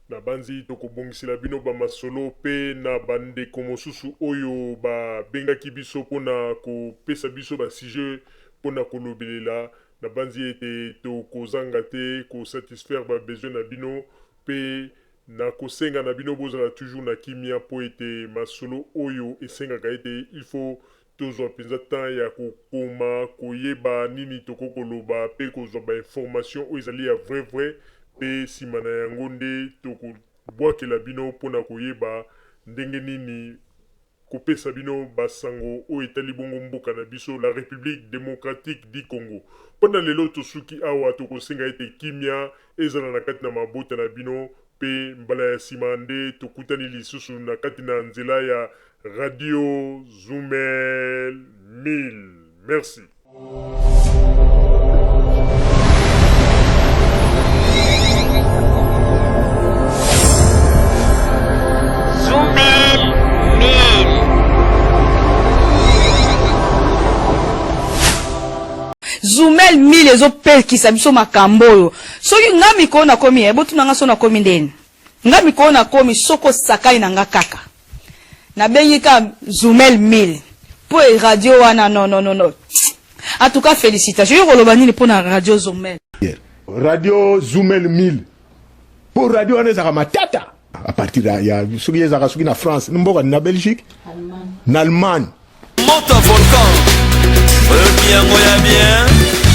na banzi tokobongisela bino bamasolo pe na bandeko mosusu oyo babengaki biso pona kopesa biso basujet pona kolobelela na banzi ete tokozanga te kosatisfaire babesoin na bino pe na kosenga na bino bozala toujours na kimia po ete masolo oyo esengaka ete il faut tozwa mpenza temps ya kokoma koyeba nini tokokoloba pe kozwa bainformation oyo ezali ya vrai pe nsima na yango nde tokobwakela bino mpona koyeba ndenge nini kopesa bino basango oyo etali bongo mboka na biso la République démocratique du Congo. Mpona lelo tosuki awa tokosenga ete kimia ezala na kati na mabota na bino pe mbala ya nsima nde tokutani lisusu na kati na nzela ya Radio Zoumel 1000. Merci. Zoumel 1000. Zoumel 1000 ezopekisa biso makambo oyo. Soki nga mikolo nakomi ebotuna nga so nakomi ndeni. Nga mikolo nakomi soko sakai na nga kaka. Na bengi ka Zoumel 1000. Po radio wana non. En tout cas félicitations. Yo koloba nini po na Radio Zoumel. Radio Zoumel 1000. Pour radio wana ezaka matata. À partir ya soki ezaka soki na France, mboka na Belgique, na Allemagne. Monte un volcan, bien, bien.